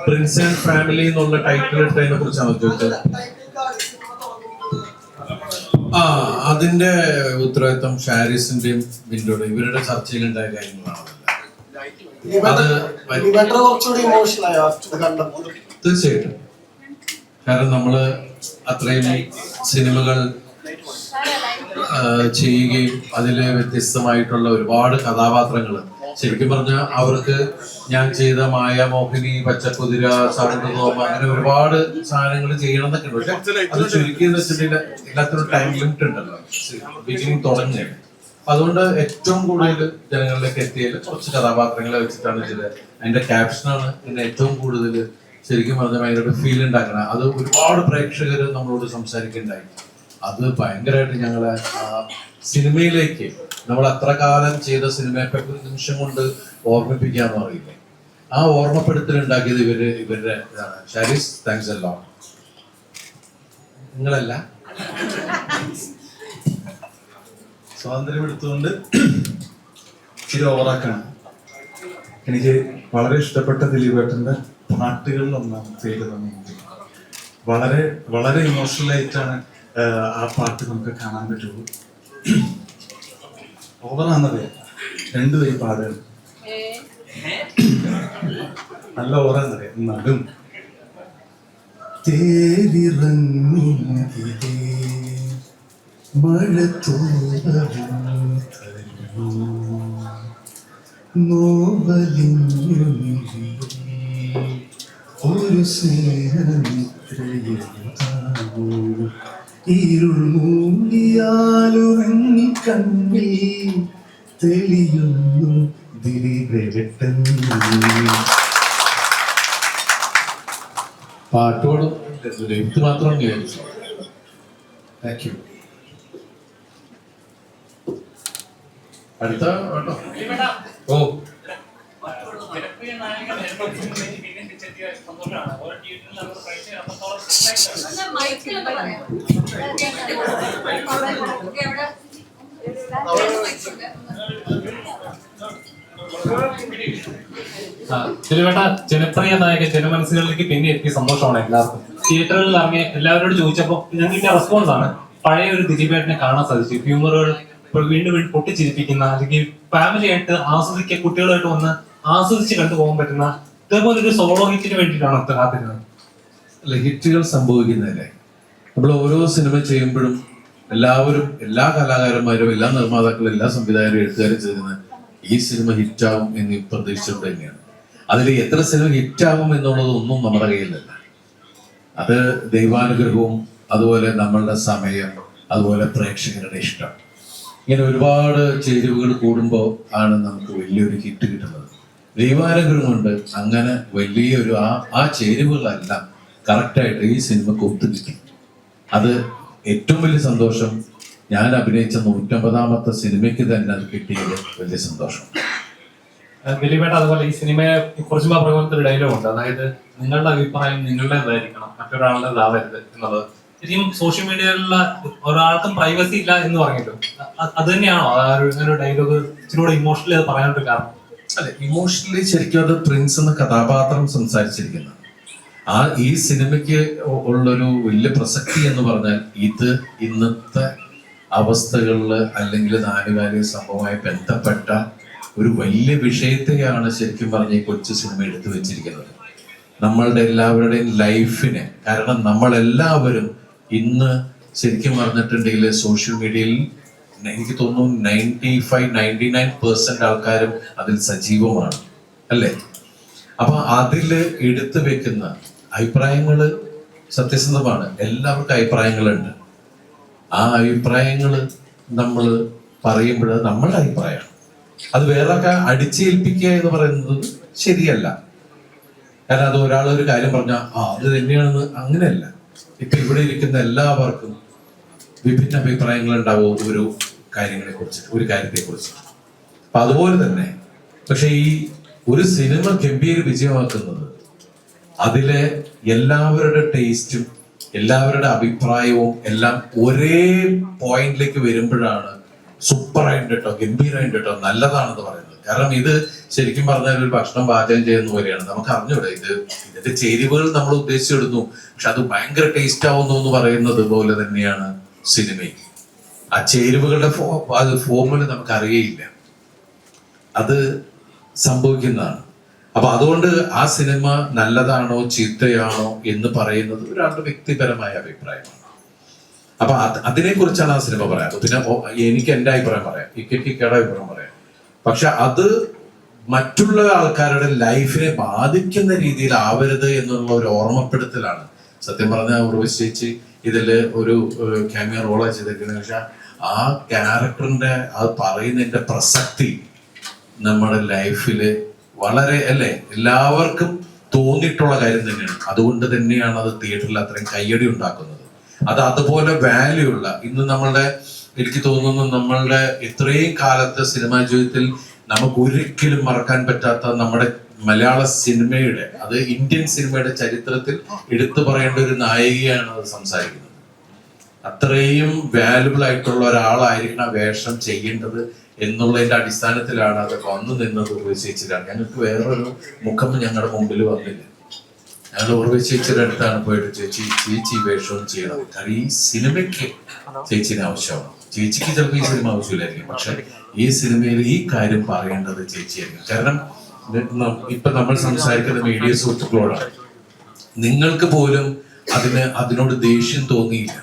Prince and family എന്നുള്ള title ഇട്ടതിനെ കുറിച്ചാണ് ചോദിച്ചത്. അതിന്റെ ഉത്തരവാദിത്വം ഷാരിസിന്റെയും ബിന്ദുടെയും ഇവരുടെ ചർച്ചയിലുണ്ടായ കാര്യങ്ങളാണ്. തീർച്ചയായിട്ടും. കാരണം നമ്മള് അത്രയും സിനിമകൾ ചെയ്യുകയും അതില് വ്യത്യസ്തമായിട്ടുള്ള ഒരുപാട് കഥാപാത്രങ്ങൾ, ശരിക്കും പറഞ്ഞാൽ അവർക്ക് ഞാൻ ചെയ്ത മായ മോഹിനി, പച്ചക്കുതിര, സാരംഗതോമ, അങ്ങനെ ഒരുപാട് സാധനങ്ങൾ ചെയ്യണം എന്നൊക്കെ ഉണ്ട്. പക്ഷെ അത് ചുരുക്കിയെന്ന് വെച്ചിട്ടുണ്ടെങ്കിൽ എല്ലാത്തിനും ടൈം ലിമിറ്റ് ഉണ്ടല്ലോ, ബിഗിനിങ് തുടങ്ങിയത്. അതുകൊണ്ട് ഏറ്റവും കൂടുതൽ ജനങ്ങളിലേക്ക് എത്തിയത് കുറച്ച് കഥാപാത്രങ്ങളെ വെച്ചിട്ടാണ് ചെയ്തത്. അതിന്റെ ക്യാപ്ഷനാണ് എന്നെ ഏറ്റവും കൂടുതൽ ശരിക്കും പറഞ്ഞാൽ ഭയങ്കര ഫീൽ ഉണ്ടാക്കണം. അത് ഒരുപാട് പ്രേക്ഷകർ നമ്മളോട് സംസാരിക്കുന്നുണ്ടായി. അത് ഭയങ്കരമായിട്ട് ഞങ്ങളെ സിനിമയിലേക്ക്, നമ്മൾ അത്ര കാലം ചെയ്ത സിനിമയൊക്കെ ഒരു നിമിഷം കൊണ്ട് ഓർമ്മിപ്പിക്കാന്ന് പറയില്ലേ, ആ ഓർമ്മപ്പെടുത്തലുണ്ടാക്കിയത് ഇവരുടെ ഷാരിസ്. താങ്ക്സ് എല്ലോ. നിങ്ങളല്ല സ്വാതന്ത്ര്യം എടുത്തുകൊണ്ട് ഇച്ചിരി ഓവറാക്കാണ്. എനിക്ക് വളരെ ഇഷ്ടപ്പെട്ട ദിലീപേട്ടന്റെ പാട്ടുകളിൽ ഒന്നാമത്തേക്ക് തന്നെ വളരെ വളരെ ഇമോഷണൽ ആയിട്ടാണ് ആ പാട്ട് നമുക്ക് കാണാൻ പറ്റുള്ളൂ. ഓവറാണത്, രണ്ടുപേരും പാടുകൾ നല്ല ഓവറാന്നറിയാം. നടും തേരിറങ്ങുന്നതിലേ മഴ നോവലിഞ്ഞു ഒരു സ്നേഹമിത്രയോ ഇരുൾ മൂങ്ങിയാലുറങ്ങി കണ്ണിൽ തെളിയുന്നു ദിലീപേട്ടൻ. പാട്ടോടും ഇത് മാത്രം വിചാരിച്ചു. Thank you. അടുത്ത കേട്ടോ. ഓ ദിലീപേട്ട ജനപ്രിയ നായകൻ ജനമനസ്സുകളിലേക്ക് പിന്നെ എത്തിയ സന്തോഷമാണ് എല്ലാവർക്കും. തിയേറ്ററുകളിൽ ഇറങ്ങിയ എല്ലാവരോടും ചോദിച്ചപ്പോൾ ഞങ്ങൾക്ക് റെസ്പോൺസ് ആണ്. പഴയ ഒരു ദിലീപേട്ടനെ കാണാൻ സാധിച്ചു. ഹ്യൂമറുകൾ വീണ്ടും വീണ്ടും പൊട്ടിച്ചിരിപ്പിക്കുന്ന, അല്ലെങ്കിൽ ഫാമിലി ആയിട്ട് ആസ്വദിക്കുക, കുട്ടികളുമായിട്ട് വന്ന് ആസ്വദിച്ച് കണ്ടുപോകാൻ പറ്റുന്ന ഇതേപോലെ ഒരു സോളോ ഹിറ്റിന് വേണ്ടിയിട്ടാണ് കാത്തിരുന്നത്. അല്ല, ഹിറ്റുകൾ സംഭവിക്കുന്നതല്ലേ. നമ്മൾ ഓരോ സിനിമ ചെയ്യുമ്പോഴും എല്ലാവരും, എല്ലാ കലാകാരന്മാരും, എല്ലാ നിർമ്മാതാക്കളും, എല്ലാ സംവിധായകരും, എഴുത്തുകാരും ചെയ്യുന്നത് ഈ സിനിമ ഹിറ്റാവും എന്ന് പ്രതീക്ഷിച്ചുകൊണ്ട് തന്നെയാണ്. അതിൽ എത്ര സിനിമ ഹിറ്റാവും എന്നുള്ളതൊന്നും നമ്മുടെ കയ്യിലല്ല. അത് ദൈവാനുഗ്രഹവും അതുപോലെ നമ്മളുടെ സമയം, അതുപോലെ പ്രേക്ഷകരുടെ ഇഷ്ടം, ഇങ്ങനെ ഒരുപാട് ചേരുവകൾ കൂടുമ്പോൾ ആണ് നമുക്ക് വലിയൊരു ഹിറ്റ് കിട്ടുന്നത്. ദൈവാനുഗ്രഹം കൊണ്ട് അങ്ങനെ വലിയൊരു ആ ചേരുവകളെല്ലാം കറക്റ്റായിട്ട് ഈ സിനിമക്ക് ഒത്തുകിട്ടി. അത് ഏറ്റവും വലിയ സന്തോഷം. ഞാൻ അഭിനയിച്ച 150ാമത്തെ സിനിമയ്ക്ക് തന്നെ അത് കിട്ടിയത് വലിയ സന്തോഷം. ദിലീപേട്ട, അതുപോലെ ഈ സിനിമയെ കുറച്ച് പ്രകോപനത്തിൽ ഡയലോഗ് ഉണ്ട്, അതായത് നിങ്ങളുടെ അഭിപ്രായം നിങ്ങളുടേതായിരിക്കണം, മറ്റൊരാളുടേതാവരുത് എന്നുള്ളത്. ശരിക്കും സോഷ്യൽ മീഡിയയിലുള്ള ഒരാൾക്കും പ്രൈവസി ഇല്ല എന്ന് പറഞ്ഞല്ലോ, അത് തന്നെയാണോ അങ്ങനെ ഒരു ഡയലോഗ് ഇച്ചിരി ഇമോഷണലി അത് പറയാനൊരു കാരണം? അല്ലെ, ഇമോഷണലി ശരിക്കും അത് പ്രിൻസ് എന്ന കഥാപാത്രം സംസാരിച്ചിരിക്കുന്നത്. ഈ സിനിമയ്ക്ക് ഉള്ളൊരു വലിയ പ്രസക്തി എന്ന് പറഞ്ഞാൽ ഇത് ഇന്നത്തെ അവസ്ഥകളിൽ അല്ലെങ്കിൽ ആനുകാലിക സംഭവമായി ബന്ധപ്പെട്ട ഒരു വലിയ വിഷയത്തെയാണ് ശരിക്കും പറഞ്ഞ ഈ കൊച്ചു സിനിമ എടുത്തു വെച്ചിരിക്കുന്നത്. നമ്മളുടെ എല്ലാവരുടെയും ലൈഫിനെ, കാരണം നമ്മളെല്ലാവരും ഇന്ന് ശരിക്കും പറഞ്ഞിട്ടുണ്ടെങ്കിൽ സോഷ്യൽ മീഡിയയിൽ എനിക്ക് തോന്നുന്നു 95-99% ആൾക്കാരും അതിൽ സജീവമാണ്, അല്ലേ? അപ്പൊ അതില് എടുത്തു വെക്കുന്ന അഭിപ്രായങ്ങള് സത്യസന്ധമാണ്. എല്ലാവർക്കും അഭിപ്രായങ്ങളുണ്ട്. ആ അഭിപ്രായങ്ങള് നമ്മൾ പറയുമ്പോൾ നമ്മളുടെ അഭിപ്രായമാണ്. അത് വേറൊക്കെ അടിച്ചേൽപ്പിക്കുക എന്ന് പറയുന്നത് ശരിയല്ല. കാരണം അത് ഒരാളൊരു കാര്യം പറഞ്ഞാൽ അത് തന്നെയാണെന്ന് അങ്ങനെയല്ല. ഇപ്പൊ ഇവിടെ ഇരിക്കുന്ന എല്ലാവർക്കും വിഭിന്ന അഭിപ്രായങ്ങൾ ഉണ്ടാവും ഒരു കാര്യങ്ങളെ കുറിച്ച്, ഒരു കാര്യത്തെ കുറിച്ച്. അപ്പൊ അതുപോലെ തന്നെ പക്ഷെ ഈ ഒരു സിനിമ ഗംഭീര വിജയമാക്കുന്നത് അതിലെ എല്ലാവരുടെ ടേസ്റ്റും എല്ലാവരുടെ അഭിപ്രായവും എല്ലാം ഒരേ പോയിന്റിലേക്ക് വരുമ്പോഴാണ് സൂപ്പറായിട്ട് കേട്ടോ, ഗംഭീരമായിട്ട് കേട്ടോ, നല്ലതാണെന്ന് പറയുന്നത്. കാരണം ഇത് ശരിക്കും പറഞ്ഞാൽ ഒരു ഭക്ഷണം പാചകം ചെയ്യുന്ന പോലെയാണ്. നമുക്ക് അറിഞ്ഞൂടെ ഇതിന്റെ ചേരുവകൾ നമ്മൾ ഉദ്ദേശിച്ചിടുന്നു, പക്ഷെ അത് ഭയങ്കര ടേസ്റ്റ് ആവുന്നു എന്ന് പറയുന്നത് പോലെ തന്നെയാണ് സിനിമയും. ആ ചേരുവകളുടെ ഫോമുല നമുക്ക് അറിയയില്ല, അത് സംഭവിക്കുന്നതാണ്. അപ്പൊ അതുകൊണ്ട് ആ സിനിമ നല്ലതാണോ ചീത്തയാണോ എന്ന് പറയുന്നത് ഒരാളുടെ വ്യക്തിപരമായ അഭിപ്രായമാണ്. അപ്പൊ അതിനെ കുറിച്ചാണ് ആ സിനിമ പറയാറ്. പിന്നെ എനിക്ക് എന്റെ അഭിപ്രായം പറയാം, ഇക്കയുടെ അഭിപ്രായം പറയാം. പക്ഷെ അത് മറ്റുള്ള ആൾക്കാരുടെ ലൈഫിനെ ബാധിക്കുന്ന രീതിയിൽ ആവരുത് എന്നുള്ള ഒരു ഓർമ്മപ്പെടുത്തലാണ്. സത്യം പറഞ്ഞാൽ ഉർവശി ചേച്ചി ഇതില് ഒരു ക്യാമിയോ റോളാണ് ചെയ്തിരിക്കുന്നത്. പക്ഷെ ആ ക്യാരക്ടറിന്റെ അത് പറയുന്നതിന്റെ പ്രസക്തി നമ്മുടെ ലൈഫില് വളരെ അല്ലേ എല്ലാവർക്കും തോന്നിയിട്ടുള്ള കാര്യം തന്നെയാണ്. അതുകൊണ്ട് തന്നെയാണ് അത് തിയേറ്ററിൽ അത്രയും കയ്യടി ഉണ്ടാക്കുന്നത്. അത് അതുപോലെ വാല്യൂ ഉള്ള ഇന്ന് എനിക്ക് തോന്നുന്നു നമ്മളുടെ ഇത്രയും കാലത്തെ സിനിമാ ജീവിതത്തിൽ നമുക്ക് ഒരിക്കലും മറക്കാൻ പറ്റാത്ത നമ്മുടെ മലയാള സിനിമയുടെ, അത് ഇന്ത്യൻ സിനിമയുടെ ചരിത്രത്തിൽ എടുത്തു പറയേണ്ട ഒരു നായികയാണ് അത് സംസാരിക്കുന്നത്. അത്രയും വാല്യുബിൾ ആയിട്ടുള്ള ഒരാളായിരിക്കണം ആ വേഷം ചെയ്യേണ്ടത് എന്നുള്ളതിന്റെ അടിസ്ഥാനത്തിലാണ് അത് വന്നു നിന്നത് ഉപേക്ഷിച്ചിട്ടാണ്. ഞങ്ങൾക്ക് വേറൊരു മുഖം ഞങ്ങളുടെ മുമ്പിൽ വന്നില്ല. ഞങ്ങൾ ചേച്ചിയുടെ അടുത്താണ് പോയിട്ട് ചേച്ചി വേഷവും ചെയ്യണം. കാരണം ഈ സിനിമയ്ക്ക് ചേച്ചിന് ആവശ്യമാണ്. ചേച്ചിക്ക് ചിലപ്പോൾ ഈ സിനിമ ആവശ്യമില്ലായിരിക്കും, പക്ഷെ ഈ സിനിമയിൽ ഈ കാര്യം പറയേണ്ടത് ചേച്ചിയായിരിക്കും. കാരണം ഇപ്പൊ നമ്മൾ സംസാരിക്കുന്ന മീഡിയ സുഹൃത്തുക്കളോടാണ്. നിങ്ങൾക്ക് പോലും അതിനോട് ദേഷ്യം തോന്നിയില്ല.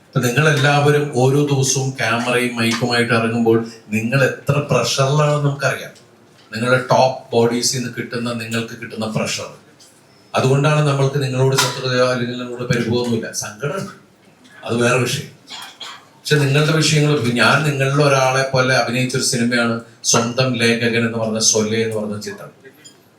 ഇപ്പൊ നിങ്ങൾ എല്ലാവരും ഓരോ ദിവസവും ക്യാമറയും മൈക്കുമായിട്ട് ഇറങ്ങുമ്പോൾ നിങ്ങൾ എത്ര പ്രഷറിലാണെന്ന് നമുക്കറിയാം. നിങ്ങളുടെ ടോപ്പ് ബോഡീസിൽ നിന്ന് നിങ്ങൾക്ക് കിട്ടുന്ന പ്രഷർ. അതുകൊണ്ടാണ് നമ്മൾക്ക് നിങ്ങളോട് ശത്രുതയോ അല്ലെങ്കിൽ നിങ്ങളോട് പരിഭവമൊന്നുമില്ല, സങ്കടമുണ്ട്, അത് വേറെ വിഷയം. പക്ഷെ നിങ്ങളുടെ വിഷയങ്ങൾ, ഞാൻ നിങ്ങളിൽ ഒരാളെ പോലെ അഭിനയിച്ചൊരു സിനിമയാണ് സ്വന്തം ലേഖകൻ എന്ന് പറഞ്ഞ സൊല്ലെ എന്ന് പറഞ്ഞ ചിത്രം.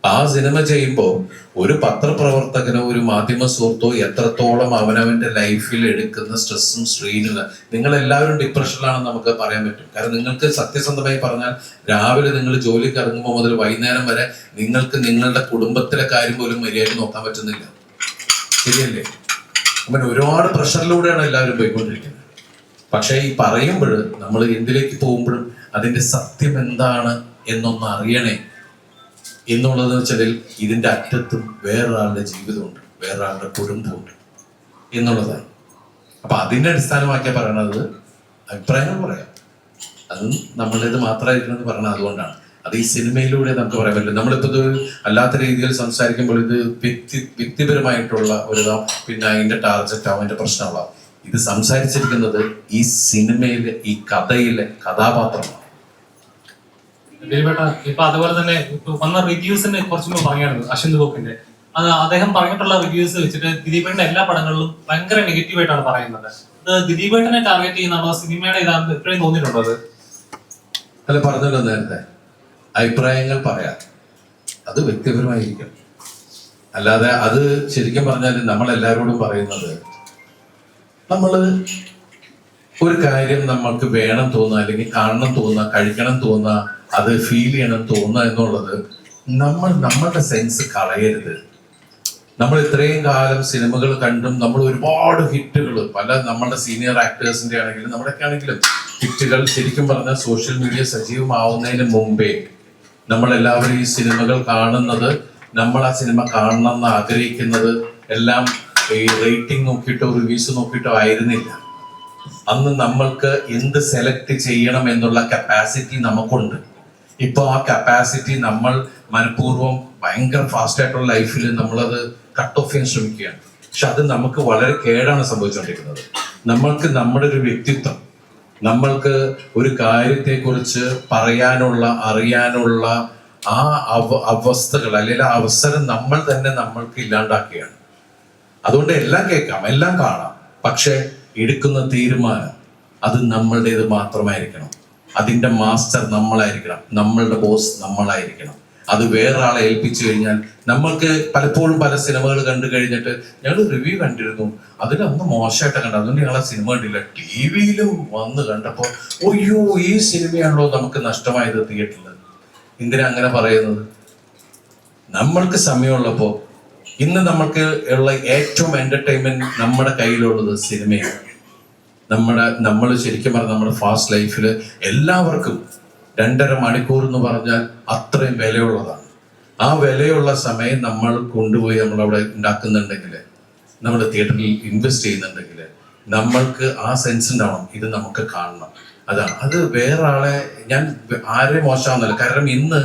ആ സിനിമ ചെയ്യുമ്പോൾ ഒരു പത്രപ്രവർത്തകനോ ഒരു മാധ്യമ സുഹൃത്തോ എത്രത്തോളം അവനവന്റെ ലൈഫിൽ എടുക്കുന്ന സ്ട്രെസ്സും സ്ട്രെയിനും, നിങ്ങൾ എല്ലാവരും ഡിപ്രഷനിലാണെന്ന് നമുക്ക് പറയാൻ പറ്റും. കാരണം നിങ്ങൾക്ക് സത്യസന്ധമായി പറഞ്ഞാൽ രാവിലെ നിങ്ങൾ ജോലിക്ക് ഇറങ്ങുമ്പോൾ മുതൽ വൈകുന്നേരം വരെ നിങ്ങൾക്ക് നിങ്ങളുടെ കുടുംബത്തിലെ കാര്യം പോലും മര്യാദ നോക്കാൻ പറ്റുന്നില്ല. ശരിയല്ലേ? അങ്ങനെ ഒരുപാട് പ്രഷറിലൂടെയാണ് എല്ലാവരും പോയിക്കൊണ്ടിരിക്കുന്നത്. പക്ഷെ ഈ പറയുമ്പോൾ നമ്മൾ എന്തിലേക്ക് പോകുമ്പോഴും അതിന്റെ സത്യം എന്താണ് എന്നൊന്ന് അറിയണേ എന്നുള്ളതെന്ന് വെച്ചാൽ ഇതിന്റെ അറ്റത്തും വേറൊരാളുടെ ജീവിതമുണ്ട്, വേറൊരാളുടെ കുടുംബമുണ്ട് എന്നുള്ളതാണ്. അപ്പൊ അതിന്റെ അടിസ്ഥാനമാക്കിയാ പറയണത് അഭിപ്രായങ്ങൾ പറയാം. അതും നമ്മളുടേത് മാത്രമായിരിക്കണമെന്ന് പറയണത് അതുകൊണ്ടാണ്. അത് ഈ സിനിമയിലൂടെ നമുക്ക് പറയാൻ പറ്റില്ല. നമ്മളിപ്പോ ഇത് അല്ലാത്ത രീതിയിൽ സംസാരിക്കുമ്പോൾ ഇത് വ്യക്തിപരമായിട്ടുള്ള ഒരു പിന്നെ അതിന്റെ ടാർഗറ്റ് ആവും, അതിന്റെ പ്രശ്നമാവാം. ഇത് സംസാരിച്ചിരിക്കുന്നത് ഈ സിനിമയിലെ ഈ കഥയിലെ കഥാപാത്രമാണ്. ഇപ്പൊ അതുപോലെ തന്നെ വന്ന റിവ്യൂസിനെ കുറച്ചുകൂടെ പറഞ്ഞായിരുന്നു അശ്വന്ത് ഗോക്കിന്റെ. അത് അദ്ദേഹം പറഞ്ഞിട്ടുള്ള റിവ്യൂസ് വെച്ചിട്ട് ദിലീപേട്ടന്റെ എല്ലാ പടങ്ങളിലും ഭയങ്കര നെഗറ്റീവ് ആയിട്ടാണ് പറയുന്നത്. ഇത് ദിലീപേട്ടനെ ടാർഗറ്റ് ചെയ്യുന്ന സിനിമയുടെ ഇതാണ് എപ്പോഴും തോന്നിയിട്ടുണ്ടോ? അല്ല, പറഞ്ഞല്ലോ നേരത്തെ, അഭിപ്രായങ്ങൾ പറയാം, അത് വ്യക്തിപരമായിരിക്കും. അല്ലാതെ അത് ശരിക്കും പറഞ്ഞാൽ നമ്മൾ എല്ലാവരോടും പറയുന്നത്, നമ്മള് ഒരു കാര്യം നമ്മൾക്ക് വേണം തോന്നുക, അല്ലെങ്കിൽ കാണണം തോന്നുക, കഴിക്കണം തോന്നുക, അത് ഫീൽ ചെയ്യണം തോന്നുക എന്നുള്ളത് നമ്മളുടെ സെൻസ് കളയരുത്. നമ്മൾ ഇത്രയും കാലം സിനിമകൾ കണ്ടും നമ്മൾ ഒരുപാട് ഹിറ്റുകൾ നമ്മളുടെ സീനിയർ ആക്ടേഴ്സിന്റെ ആണെങ്കിലും നമ്മുടെയൊക്കെ ആണെങ്കിലും ഹിറ്റുകൾ ശരിക്കും പറഞ്ഞാൽ സോഷ്യൽ മീഡിയ സജീവമാവുന്നതിന് മുമ്പേ നമ്മളെല്ലാവരും ഈ സിനിമകൾ കാണുന്നത്, നമ്മൾ ആ സിനിമ കാണണമെന്ന് ആഗ്രഹിക്കുന്നത് എല്ലാം ഈ റേറ്റിംഗ് നോക്കിയിട്ടോ റിവ്യൂസ് നോക്കിയിട്ടോ ആയിരുന്നില്ല. അന്ന് നമ്മൾക്ക് എന്ത് സെലക്ട് ചെയ്യണം എന്നുള്ള കപ്പാസിറ്റി നമുക്കുണ്ട്. ഇപ്പൊ ആ കപ്പാസിറ്റി നമ്മൾ മനഃപൂർവ്വം ഭയങ്കര ഫാസ്റ്റ് ആയിട്ടുള്ള ലൈഫിൽ നമ്മളത് കട്ട് ഓഫ് ചെയ്യാൻ ശ്രമിക്കുകയാണ്. പക്ഷെ അത് നമുക്ക് വളരെ കേടാണ് സംഭവിച്ചുകൊണ്ടിരിക്കുന്നത്. നമ്മൾക്ക് നമ്മുടെ ഒരു വ്യക്തിത്വം, നമ്മൾക്ക് ഒരു കാര്യത്തെക്കുറിച്ച് പറയാനുള്ള അറിയാനുള്ള ആ അവസ്ഥകൾ അല്ലെങ്കിൽ ആ അവസരം നമ്മൾ തന്നെ നമ്മൾക്ക് ഇല്ലാണ്ടാക്കുകയാണ്. അതുകൊണ്ട് എല്ലാം കേൾക്കാം, എല്ലാം കാണാം, പക്ഷെ എടുക്കുന്ന തീരുമാനം അത് നമ്മളുടേത് മാത്രമായിരിക്കണം. അതിന്റെ മാസ്റ്റർ നമ്മളായിരിക്കണം, നമ്മളുടെ ബോസ് നമ്മളായിരിക്കണം. അത് വേറൊരാളെ ഏൽപ്പിച്ചു കഴിഞ്ഞാൽ, നമ്മൾക്ക് പലപ്പോഴും പല സിനിമകൾ കണ്ടു കഴിഞ്ഞിട്ട് ഞങ്ങൾ റിവ്യൂ കണ്ടിരുന്നു, അതിലൊന്ന് മോശമായിട്ട് കണ്ടു, അതുകൊണ്ട് ഞങ്ങൾ ആ സിനിമ കണ്ടില്ല, ടിവിയിലും വന്ന് കണ്ടപ്പോൾ ഒയ്യോ ഈ സിനിമയാണല്ലോ നമുക്ക് നഷ്ടമായത് തിയേറ്ററിൽ. എന്തിനാ അങ്ങനെ പറയുന്നത്? നമ്മൾക്ക് സമയമുള്ളപ്പോ ഇന്ന് നമുക്ക് ഉള്ള ഏറ്റവും എന്റർടൈൻമെന്റ് നമ്മുടെ കയ്യിലുള്ളത് സിനിമയാണ്. നമ്മൾ ശരിക്കും പറഞ്ഞാൽ നമ്മുടെ ഫാസ്റ്റ് ലൈഫിൽ എല്ലാവർക്കും 2.5 മണിക്കൂർ എന്ന് പറഞ്ഞാൽ അത്രയും വിലയുള്ളതാണ്. ആ വിലയുള്ള സമയം നമ്മൾ കൊണ്ടുപോയി നമ്മളവിടെ ഉണ്ടാക്കുന്നുണ്ടെങ്കിൽ, നമ്മൾ തിയേറ്ററിൽ ഇൻവെസ്റ്റ് ചെയ്യുന്നുണ്ടെങ്കിൽ നമ്മൾക്ക് ആ സെൻസ് ഉണ്ടാവണം, ഇത് നമുക്ക് കാണണം. അതാണ് അത്. വേറെ ആളെ ഞാൻ ആരെയും മോശമാവുന്നില്ല, കാരണം ഇന്ന്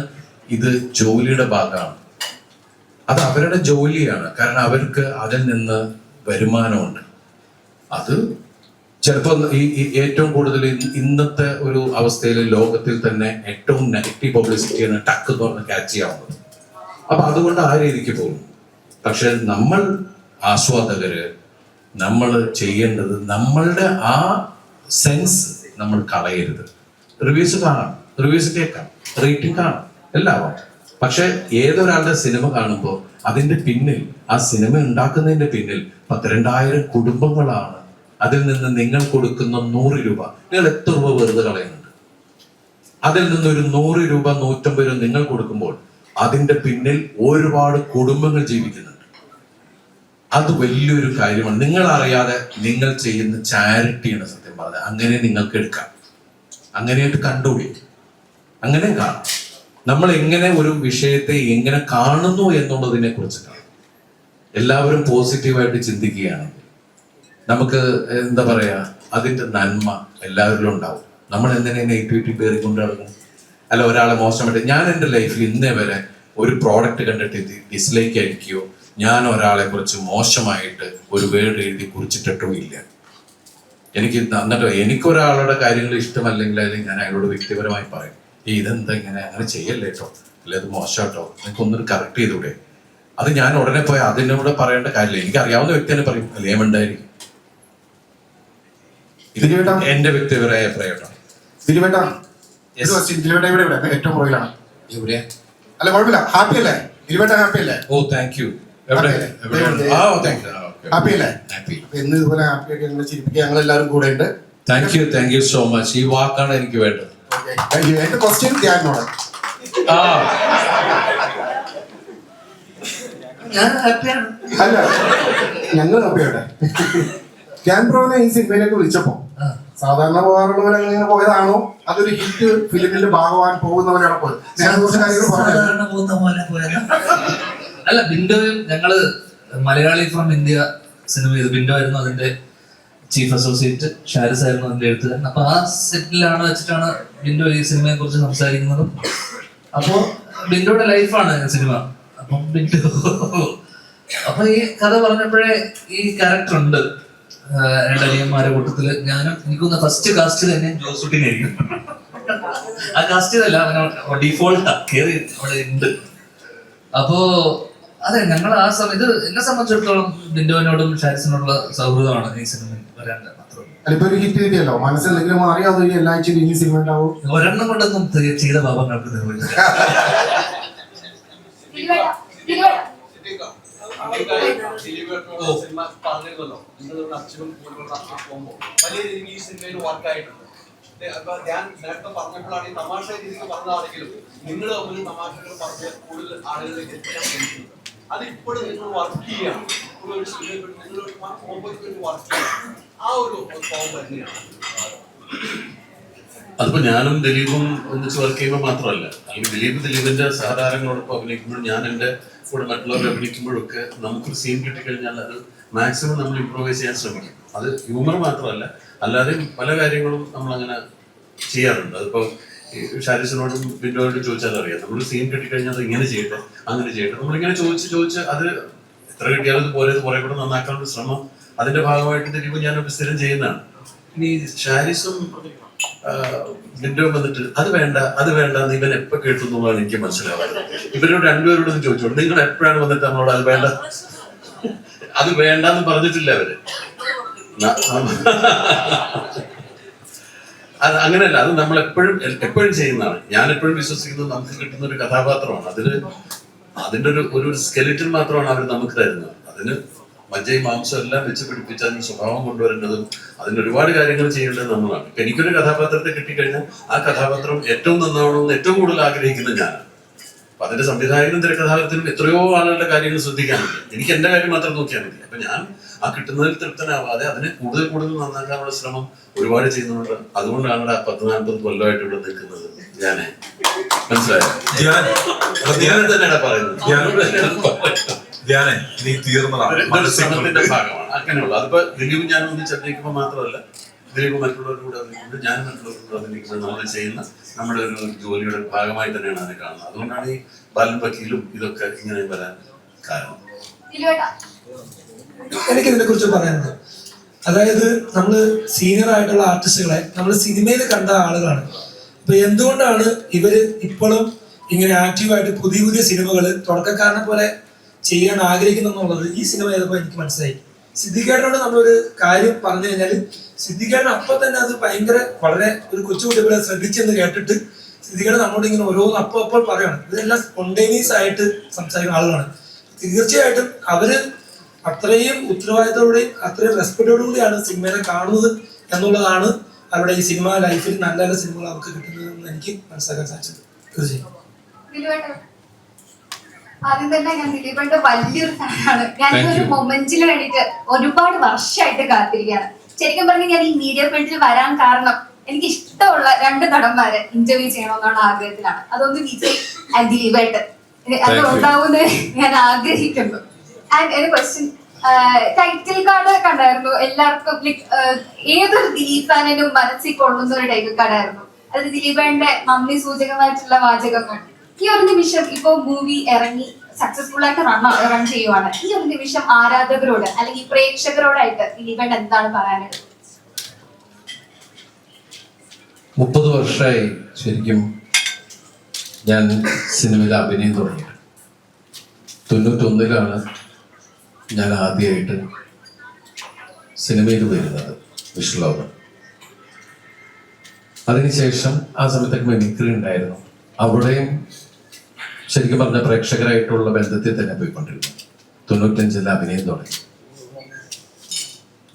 ഇത് ജോലിയുടെ ഭാഗമാണ്, അത് അവരുടെ ജോലിയാണ്. കാരണം അവർക്ക് അതിൽ നിന്ന് വരുമാനമുണ്ട്. അത് ചിലപ്പോൾ ഈ ഏറ്റവും കൂടുതൽ ഇന്നത്തെ ഒരു അവസ്ഥയിൽ ലോകത്തിൽ തന്നെ ഏറ്റവും നെഗറ്റീവ് പബ്ലിസിറ്റിയാണ് ടക്ക് എന്ന് പറഞ്ഞ് ക്യാച്ച് ചെയ്യാവുന്നത്. അപ്പൊ അതുകൊണ്ട് ആ രീതിക്ക് പോകും. പക്ഷെ നമ്മൾ ആസ്വാദകര് നമ്മൾ ചെയ്യേണ്ടത് നമ്മളുടെ ആ സെൻസ് നമ്മൾ കളയരുത്. റിവ്യൂസ് കാണാം, റിവ്യൂസ് കേൾക്കാം, റേറ്റിംഗ് കാണാം, എല്ലാം. പക്ഷെ ഏതൊരാളുടെ സിനിമ കാണുമ്പോൾ അതിന്റെ പിന്നിൽ, ആ സിനിമ ഉണ്ടാക്കുന്നതിന്റെ പിന്നിൽ 12,000 കുടുംബങ്ങളാണ്. അതിൽ നിന്ന് നിങ്ങൾ കൊടുക്കുന്ന 100 രൂപ, നിങ്ങൾ എത്ര രൂപ വെറുതെ കളയുന്നുണ്ട്? അതിൽ നിന്നൊരു 100 രൂപ 150 രൂപ നിങ്ങൾ കൊടുക്കുമ്പോൾ അതിന്റെ പിന്നിൽ ഒരുപാട് കുടുംബങ്ങൾ ജീവിക്കുന്നുണ്ട്. അത് വലിയൊരു കാര്യമാണ്. നിങ്ങൾ അറിയാതെ നിങ്ങൾ ചെയ്യുന്ന ചാരിറ്റിയാണ് സത്യം പറഞ്ഞത്. അങ്ങനെ നിങ്ങൾക്ക് എടുക്കാം, അങ്ങനെയായിട്ട് കണ്ടുകൂടി, അങ്ങനെ കാണാം. നമ്മൾ എങ്ങനെ ഒരു വിഷയത്തെ എങ്ങനെ കാണുന്നു എന്നുള്ളതിനെ കുറിച്ചിട്ടാണ്. എല്ലാവരും പോസിറ്റീവായിട്ട് ചിന്തിക്കുകയാണെങ്കിൽ നമുക്ക് എന്താ പറയാ, അതിന്റെ നന്മ എല്ലാവരിലും ഉണ്ടാവും. നമ്മൾ എന്തിനാ നെഗറ്റിവിറ്റി പേറിക്കൊണ്ട് നടക്കും? അല്ല, ഒരാളെ മോശമായിട്ട്, ഞാൻ എൻ്റെ ലൈഫിൽ ഇന്നേ വരെ ഒരു പ്രോഡക്റ്റ് കണ്ടിട്ട് ഡിസ്ലൈക്ക് അടിക്കുകയോ ഞാൻ ഒരാളെ കുറിച്ച് മോശമായിട്ട് ഒരു വേർഡ് എഴുതി കുറിച്ചിട്ടും ഇല്ല. എനിക്ക് എന്നിട്ടോ എനിക്കൊരാളുടെ കാര്യങ്ങൾ ഇഷ്ടമല്ലെങ്കിൽ ഞാൻ അയാളോട് വ്യക്തിപരമായി പറയും, ഇതെന്താ ഇങ്ങനെ, അങ്ങനെ ചെയ്യല്ലേ കേട്ടോ, അല്ലെ അത് മോശമാട്ടോ, എനിക്കൊന്നൊരു കറക്റ്റ് ചെയ്തൂടെ. അത് ഞാൻ ഉടനെ പോയി അതിനോട് പറയേണ്ട കാര്യമില്ല. എനിക്ക് അറിയാവുന്ന വ്യക്തിനെ പറയും, അല്ലേ ഉണ്ടായിരിക്കും. ഇത് എന്റെ വ്യക്തിപരമായ അഭിപ്രായം. ഏറ്റവും പുറകിലാണ്. അല്ല കുഴപ്പമില്ല, ഹാപ്പി അല്ലേ? ഹാപ്പി അല്ലേ? ഓ താങ്ക് യു. ഹാപ്പി അല്ലേ? ഇന്ന് ഇതുപോലെ ഹാപ്പി ആയിട്ട് ഞങ്ങൾ ചിരിപ്പിക്കുക, ഞങ്ങൾ എല്ലാവരും കൂടെ ഉണ്ട്. Thank you so much. ഈ വാക്കാണ് എനിക്ക് വേണ്ടത്. എന്റെ ക്വസ്റ്റ്യൻ ധ്യാനോട്. ഞാൻ ഹാപ്പിയാണ്. അല്ല, ഞങ്ങൾ ഹാപ്പിയാട്ടെ. ധ്യാൻ ബ്രോനെ ഈ സിനിമയിലേക്ക് വിളിച്ചപ്പോ സാധാരണ പോകാറുള്ള പോലെ അങ്ങനെ പോയതാണോ, അതൊരു ഹിറ്റ് ഫിലിമിന്റെ ഭാഗമാകാൻ പോകുന്ന പോലെയാണ് പോയത്? അല്ല, ബിൻഡോയും ഞങ്ങള് മലയാളി ഫ്രം ഇന്ത്യ സിനിമ ചെയ്തു. ബിൻഡോ ആയിരുന്നു അതിന്റെ ചീഫ് അസോസിയേറ്റ്, ഷാരിസ് ആയിരുന്നു അതിന്റെ എഴുത്തുകാരൻ. അപ്പൊ ആ സെറ്റിലാണ് വെച്ചിട്ടാണ് ബിൻഡോ ഈ സിനിമയെ കുറിച്ച് സംസാരിക്കുന്നതും. അപ്പോ ബിൻഡോയുടെ ലൈഫാണ് സിനിമ. അപ്പം ബിൻഡോ അപ്പൊ ഈ കഥ പറഞ്ഞപ്പോഴേ ഈ ക്യാരക്ടർ ഉണ്ട്. രണ്ടനിയന്മാരുടെ കൂട്ടത്തില് ഞാനും, എനിക്കൊന്ന് ഫസ്റ്റ് കാസ്റ്റ് തന്നെ ജോസൂട്ടിനായിരിക്കും. ആ കാസ്റ്റ് ചെയ്തല്ല, അങ്ങനെ ഡിഫോൾട്ടാ കയറി അവിടെ ഉണ്ട്. അപ്പോ അതെ, ഞങ്ങൾ ആ സമയത്ത് എന്നെ സംബന്ധിച്ചിടത്തോളം ബിൻഡോനോടും ഷാരിസിനോടുള്ള സൗഹൃദമാണ് ഈ സിനിമ വരാൻ മാത്രം. അതിപ്പോ ഒരു ഹിറ്റ് കിട്ടിയല്ലോ, മനസ്സിലെങ്കിലും അറിയാതെ എല്ലാ ആഴ്ചയും ഈ സിനിമ ഉണ്ടാവും. ഒരെണ്ണം കൊണ്ടൊന്നും ചെയ്ത പാപങ്ങൾക്ക് നിർവഹിച്ചു. സിനിമ പറഞ്ഞിരുന്നല്ലോ, നിങ്ങളുടെ അച്ഛനും പോകുമ്പോൾ വലിയ രീതിയിൽ ഈ സിനിമയിൽ വർക്കായിട്ടുണ്ട്. ഞാൻ നേരത്തെ പറഞ്ഞപ്പോഴാണ് ഈ തമാശ രീതിക്ക് പറഞ്ഞതാണെങ്കിലും നിങ്ങൾ തമ്മിൽ തമാശകൾ പറഞ്ഞ് കൂടുതൽ ആളുകളിലേക്ക് എത്തിക്കാൻ ശ്രമിക്കുന്നത്. അത് ഇപ്പോഴും നിങ്ങൾ വർക്ക് ചെയ്യണം. ഒരു സിനിമയിൽ നിങ്ങൾ വർക്ക് ചെയ്യണം. ആ ഒരു ഫോം തന്നെയാണ്. അതിപ്പോ ഞാനും ദിലീപും ഒന്നിച്ച് വർക്ക് ചെയ്യുമ്പോൾ മാത്രമല്ല, അല്ലെങ്കിൽ ദിലീപിന്റെ സഹതാരങ്ങളോടൊപ്പം അഭിനയിക്കുമ്പോഴും ഞാൻ എൻ്റെ കൂടെ മറ്റുള്ളവർ അഭിനയിക്കുമ്പോഴൊക്കെ നമുക്കൊരു സീൻ കിട്ടിക്കഴിഞ്ഞാൽ അത് മാക്സിമം നമ്മൾ ഇംപ്രൂവൈസ് ചെയ്യാൻ ശ്രമിക്കും. അത് ഹ്യൂമർ മാത്രമല്ല, അല്ലാതെ പല കാര്യങ്ങളും നമ്മൾ അങ്ങനെ ചെയ്യാറുണ്ട്. അതിപ്പോ ഷാരിസിനോടും ബിൻഡോയോടും ചോദിച്ചാൽ അറിയാം, നമ്മൾ സീൻ കിട്ടിക്കഴിഞ്ഞാൽ അത് ഇങ്ങനെ ചെയ്യട്ടെ, അങ്ങനെ ചെയ്യട്ടെ, നമ്മളിങ്ങനെ ചോദിച്ച് അത് എത്ര കിട്ടിയാലും ഇത് പോലെ കുറെ കൂടെ നന്നാക്കാനുള്ള ശ്രമം അതിന്റെ ഭാഗമായിട്ട് ദിലീപ് ഞാനൊക്കെ സ്ഥിരം ചെയ്യുന്നതാണ്. ഇനി ഷാരിസും ബിൻഡോ വന്നിട്ട് അത് വേണ്ട ഇവൻ എപ്പോ കേട്ടു എന്നുള്ളതാണ് എനിക്ക് മനസ്സിലാവുന്നത്. ഇവരോട് രണ്ടുപേരോടും ചോദിച്ചോളൂ, നിങ്ങൾ എപ്പോഴാണ് വന്നിട്ട് നമ്മളോട് അത് വേണ്ടെന്ന് പറഞ്ഞിട്ടില്ല അവര്. അത് അങ്ങനെയല്ല, അത് നമ്മൾ എപ്പോഴും ചെയ്യുന്നതാണ്. ഞാൻ എപ്പോഴും വിശ്വസിക്കുന്നത് നമുക്ക് കിട്ടുന്ന ഒരു കഥാപാത്രമാണ്. അതിന്റെ ഒരു സ്കെലിറ്റൻ മാത്രമാണ് അവർ നമുക്ക് തരുന്നത്. അതിന് മജ്ജയും മാംസം എല്ലാം വെച്ച് പിടിപ്പിച്ച് അതിന് സ്വഭാവം കൊണ്ടുവരേണ്ടതും അതിന് ഒരുപാട് കാര്യങ്ങൾ ചെയ്യേണ്ടത് നമ്മളാണ്. എനിക്കൊരു കഥാപാത്രത്തെ കിട്ടിക്കഴിഞ്ഞാൽ ആ കഥാപാത്രം ഏറ്റവും നന്നാവണമെന്ന് ഏറ്റവും കൂടുതൽ ആഗ്രഹിക്കുന്നത് ഞാനാണ്. അപ്പൊ അതിന്റെ സംവിധായകനും തിരക്കഥാകൃത്തിനും എത്രയോ ആളുകളുടെ കാര്യങ്ങൾ ശ്രദ്ധിക്കാനുണ്ട്. എനിക്ക് എന്റെ കാര്യം മാത്രം നോക്കിയാൽ മതി. അപ്പൊ ഞാൻ ആ കിട്ടുന്നതിൽ തൃപ്തനാവാതെ അതിനെ കൂടുതൽ നന്നാക്കാനുള്ള ശ്രമം ഒരുപാട് ചെയ്യുന്നുണ്ട്. അതുകൊണ്ടാണ് 10-40 കൊല്ലമായിട്ട് ഇവിടെ നിൽക്കുന്നത്. ഞാനേ മനസ്സിലായോ? ഞാൻ തന്നെയാണ് പറയുന്നത്. ധ്യാനെ നീ തീർന്നതാണ്. ഇതൊരു ശ്രമത്തിന്റെ ഭാഗമാണ്. അങ്ങനെയുള്ള അതിപ്പോ ദിലീപ് ഞാൻ ഒന്നിച്ച് അഭിനയിക്കുമ്പോൾ മാത്രമല്ല, ദിലീപ് മറ്റുള്ളവരുടെ കൂടെ അഭിനയിക്കുന്നത്, ഞാൻ മറ്റുള്ളവരുടെ കൂടെ അഭിനയിക്കുന്നത് നമ്മൾ ചെയ്യുന്ന നമ്മുടെ ഒരു ജോലിയുടെ ഭാഗമായി തന്നെയാണ് അതിനെ കാണുന്നത്. അതുകൊണ്ടാണ് ഈ ബാലൻ വക്കീലും ഇതൊക്കെ ഇങ്ങനെ വരാൻ കാരണം. എനിക്കിതിനെ കുറിച്ച് പറയാനുണ്ട്. അതായത് നമ്മള് സീനിയർ ആയിട്ടുള്ള ആർട്ടിസ്റ്റുകളെ നമ്മൾ സിനിമയിൽ കണ്ട ആളുകളാണ്. അപ്പൊ എന്തുകൊണ്ടാണ് ഇവര് ഇപ്പോഴും ഇങ്ങനെ ആക്റ്റീവായിട്ട് പുതിയ പുതിയ സിനിമകൾ തുടക്കക്കാരനെ പോലെ ചെയ്യാൻ ആഗ്രഹിക്കുന്നു എന്നുള്ളത് ഈ സിനിമ ചെയ്തപ്പോൾ എനിക്ക് മനസ്സിലായി. സിദ്ദിഖേട്ടനോട് നമ്മളൊരു കാര്യം പറഞ്ഞു കഴിഞ്ഞാൽ സിദ്ദിഖേട്ടൻ അപ്പൊ തന്നെ അത് ഭയങ്കര വളരെ ഒരു കൊച്ചുകുട്ടികളെ ശ്രദ്ധിച്ചെന്ന് കേട്ടിട്ട് സിദ്ദിഖേട്ടൻ നമ്മളോട് ഇങ്ങനെ ഓരോന്ന് അപ്പോൾ പറയാണ്. ഇതെല്ലാം സ്പോണ്ടേനിയസ് ആയിട്ട് സംസാരിക്കുന്ന ആളുകളാണ്. തീർച്ചയായിട്ടും അവര് അത്രയും ഉത്തരവാദിത്തത്തോടെയും അത്രയും റെസ്പെക്റ്റോടു കൂടിയാണ് സിനിമയെ കാണുന്നത് എന്നുള്ളതാണ് അവരുടെ ഈ സിനിമ ലൈഫിൽ നല്ല നല്ല സിനിമകൾ അവർക്ക് കിട്ടുന്നതെന്ന് എനിക്ക് മനസ്സിലാക്കാൻ സാധിച്ചത്. തീർച്ചയായും ആദ്യം തന്നെ ഞാൻ ദിലീപേട്ട വലിയൊരു ഫാനാണ്. ഞാൻ ഈ ഒരു മൊമെന്റിന് വേണ്ടിയിട്ട് ഒരുപാട് വർഷമായിട്ട് കാത്തിരിക്കുകയാണ്. ശരിക്കും പറഞ്ഞാൽ ഞാൻ ഈ മീഡിയ ഫീൽഡിൽ വരാൻ കാരണം എനിക്ക് ഇഷ്ടമുള്ള 2 നടന്മാരെ ഇന്റർവ്യൂ ചെയ്യണമെന്നുള്ള ആഗ്രഹത്തിലാണ്. അതൊന്ന് വിജയ് ആൻഡ് ദിലീപേട്ടൻ. അത് ഉണ്ടാവുമെന്ന് ഞാൻ ആഗ്രഹിക്കുന്നു. ആൻഡ് ഒരു ക്വസ്റ്റ്യൻ, ടൈറ്റിൽ കാർഡ് കണ്ടായിരുന്നു എല്ലാവർക്കും. ഏതൊരു ദിലീപ് ഫാനിനും മനസ്സിൽ കൊള്ളുന്ന ഒരു ടൈറ്റിൽ കാർഡായിരുന്നു. അത് ദിലീപേട്ടന്റെ നന്ദി സൂചകമായിട്ടുള്ള വാചകങ്ങൾ. ഈ ഒരു നിമിഷം ഇപ്പൊ മൂവി ഇറങ്ങി സക്സസ്ഫുൾ ആയിട്ട് റൺ ചെയ്യുവാണ്. ഈ ഒരു നിമിഷം ആരാധകരോട് അല്ലെങ്കിൽ പ്രേക്ഷകരോടായിട്ട് ദിലീപേട്ടൻ എന്താണ് പറയാനുള്ളത്? 30 വർഷമായി ശരിക്കും ഞാൻ സിനിമയിൽ അഭിനയം തുടങ്ങിയത്. 91-ലാണ് ഞാൻ ആദ്യമായിട്ട് സിനിമയിൽ വരുന്നത്, വിഷ്ണുലോകം. അതിനുശേഷം ആ സമയത്തൊക്കെ മിമിക്രി ഉണ്ടായിരുന്നു. അവിടെയും ശരിക്കും പറഞ്ഞ പ്രേക്ഷകരായിട്ടുള്ള ബന്ധത്തിൽ തന്നെ പോയിക്കൊണ്ടിരുന്നു. 95-ൽ അഭിനയം തുടങ്ങി.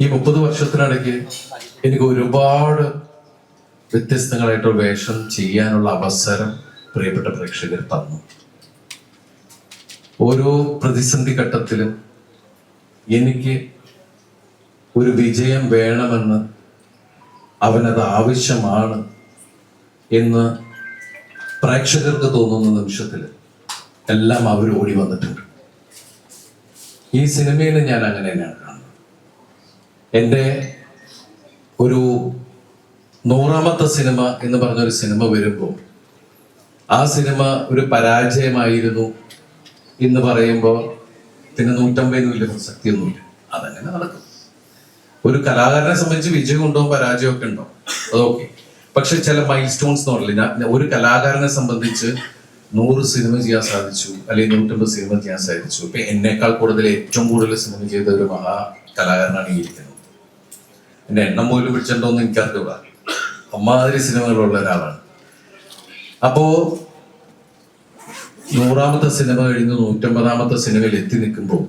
ഈ 30 വർഷത്തിനിടയ്ക്ക് എനിക്ക് ഒരുപാട് വ്യത്യസ്തങ്ങളായിട്ടുള്ള വേഷം ചെയ്യാനുള്ള അവസരം പ്രിയപ്പെട്ട പ്രേക്ഷകർ തന്നു. ഓരോ പ്രതിസന്ധി ഘട്ടത്തിലും എനിക്ക് ഒരു വിജയം വേണമെന്ന്, അവനത് ആവശ്യമാണ് എന്ന് പ്രേക്ഷകർക്ക് തോന്നുന്ന നിമിഷത്തിൽ എല്ലാം അവർ ഓടി വന്നിട്ടുണ്ട്. ഈ സിനിമയിൽ ഞാൻ അങ്ങനെ തന്നെയാണ് കാണുന്നത്. എൻ്റെ ഒരു 100ാമത്തെ സിനിമ എന്ന് പറഞ്ഞൊരു സിനിമ വരുമ്പോൾ ആ സിനിമ ഒരു പരാജയമായിരുന്നു എന്ന് പറയുമ്പോൾ പിന്നെ 150 വലിയ പ്രസക്തിയൊന്നുമില്ല. അതങ്ങനെ നടക്കും. ഒരു കലാകാരനെ സംബന്ധിച്ച് വിജയം ഉണ്ടോ പരാജയമൊക്കെ ഉണ്ടോ അതൊക്കെ. പക്ഷെ ചില മൈൽ സ്റ്റോൺസ് എന്ന് പറഞ്ഞില്ല. ഒരു കലാകാരനെ സംബന്ധിച്ച് 100 സിനിമ ചെയ്യാൻ സാധിച്ചു, അല്ലെങ്കിൽ 150 സിനിമ ചെയ്യാൻ സാധിച്ചു. ഇപ്പൊ എന്നേക്കാൾ കൂടുതൽ ഏറ്റവും കൂടുതൽ സിനിമ ചെയ്ത ഒരു മഹാ കലാകാരനാണ് ഈ ഇരിക്കുന്നത്. എന്റെ എണ്ണം പോലും പിടിച്ചിട്ടുണ്ടോന്ന് എനിക്കറിയില്ല. അമ്മാതിരി സിനിമകളുള്ള ഒരാളാണ്. അപ്പോ 100ാമത്തെ സിനിമ കഴിഞ്ഞ് 150ാമത്തെ സിനിമയിൽ എത്തി നിൽക്കുമ്പോൾ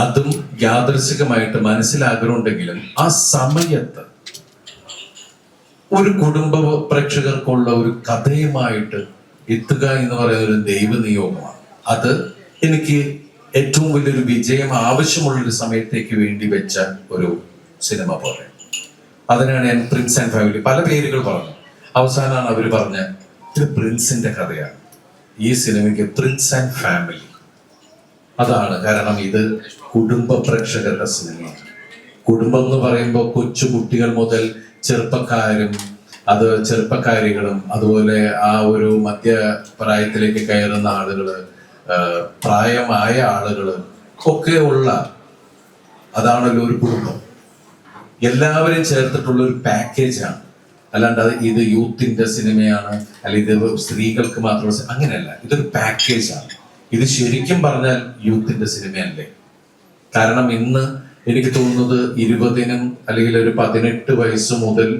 അതും യാദൃശികമായിട്ട് മനസ്സിലാഗ്രഹമുണ്ടെങ്കിലും ആ സമയത്ത് ഒരു കുടുംബ പ്രേക്ഷകർക്കുള്ള ഒരു കഥയുമായിട്ട് എത്തുക എന്ന് പറയുന്ന ഒരു ദൈവ നിയോഗമാണ്. അത് എനിക്ക് ഏറ്റവും വലിയൊരു വിജയം ആവശ്യമുള്ളൊരു സമയത്തേക്ക് വേണ്ടി വെച്ച ഒരു സിനിമ പോലെ. അതിനാണ് ഞാൻ പ്രിൻസ് ആൻഡ് ഫാമിലി പല പേരുകൾ പറഞ്ഞു. അവസാനമാണ് അവർ പറഞ്ഞ ഇത് പ്രിൻസിന്റെ കഥയാണ്. ഈ സിനിമയ്ക്ക് പ്രിൻസ് ആൻഡ് ഫാമിലി അതാണ് കാരണം. ഇത് കുടുംബ പ്രേക്ഷകരുടെ സിനിമയാണ്. കുടുംബം എന്ന് പറയുമ്പോൾ കൊച്ചു കുട്ടികൾ മുതൽ ചെറുപ്പക്കാരും ചെറുപ്പക്കാരികളും അതുപോലെ ആ ഒരു മധ്യപ്രായത്തിലേക്ക് കയറുന്ന ആളുകള്, പ്രായമായ ആളുകള് ഒക്കെ ഉള്ള അതാണല്ലോ ഒരു കുടുംബം. എല്ലാവരും ചേർത്തിട്ടുള്ള ഒരു പാക്കേജാണ്. അല്ലാണ്ട് ഇത് യൂത്തിന്റെ സിനിമയാണ് അല്ലെങ്കിൽ ഇത് സ്ത്രീകൾക്ക് മാത്രം അങ്ങനെയല്ല. ഇതൊരു പാക്കേജാണ്. ഇത് ശരിക്കും പറഞ്ഞാൽ യൂത്തിന്റെ സിനിമയല്ലേ. കാരണം ഇന്ന് എനിക്ക് തോന്നുന്നത് 20-നും അല്ലെങ്കിൽ ഒരു 18 വയസ്സ് മുതൽ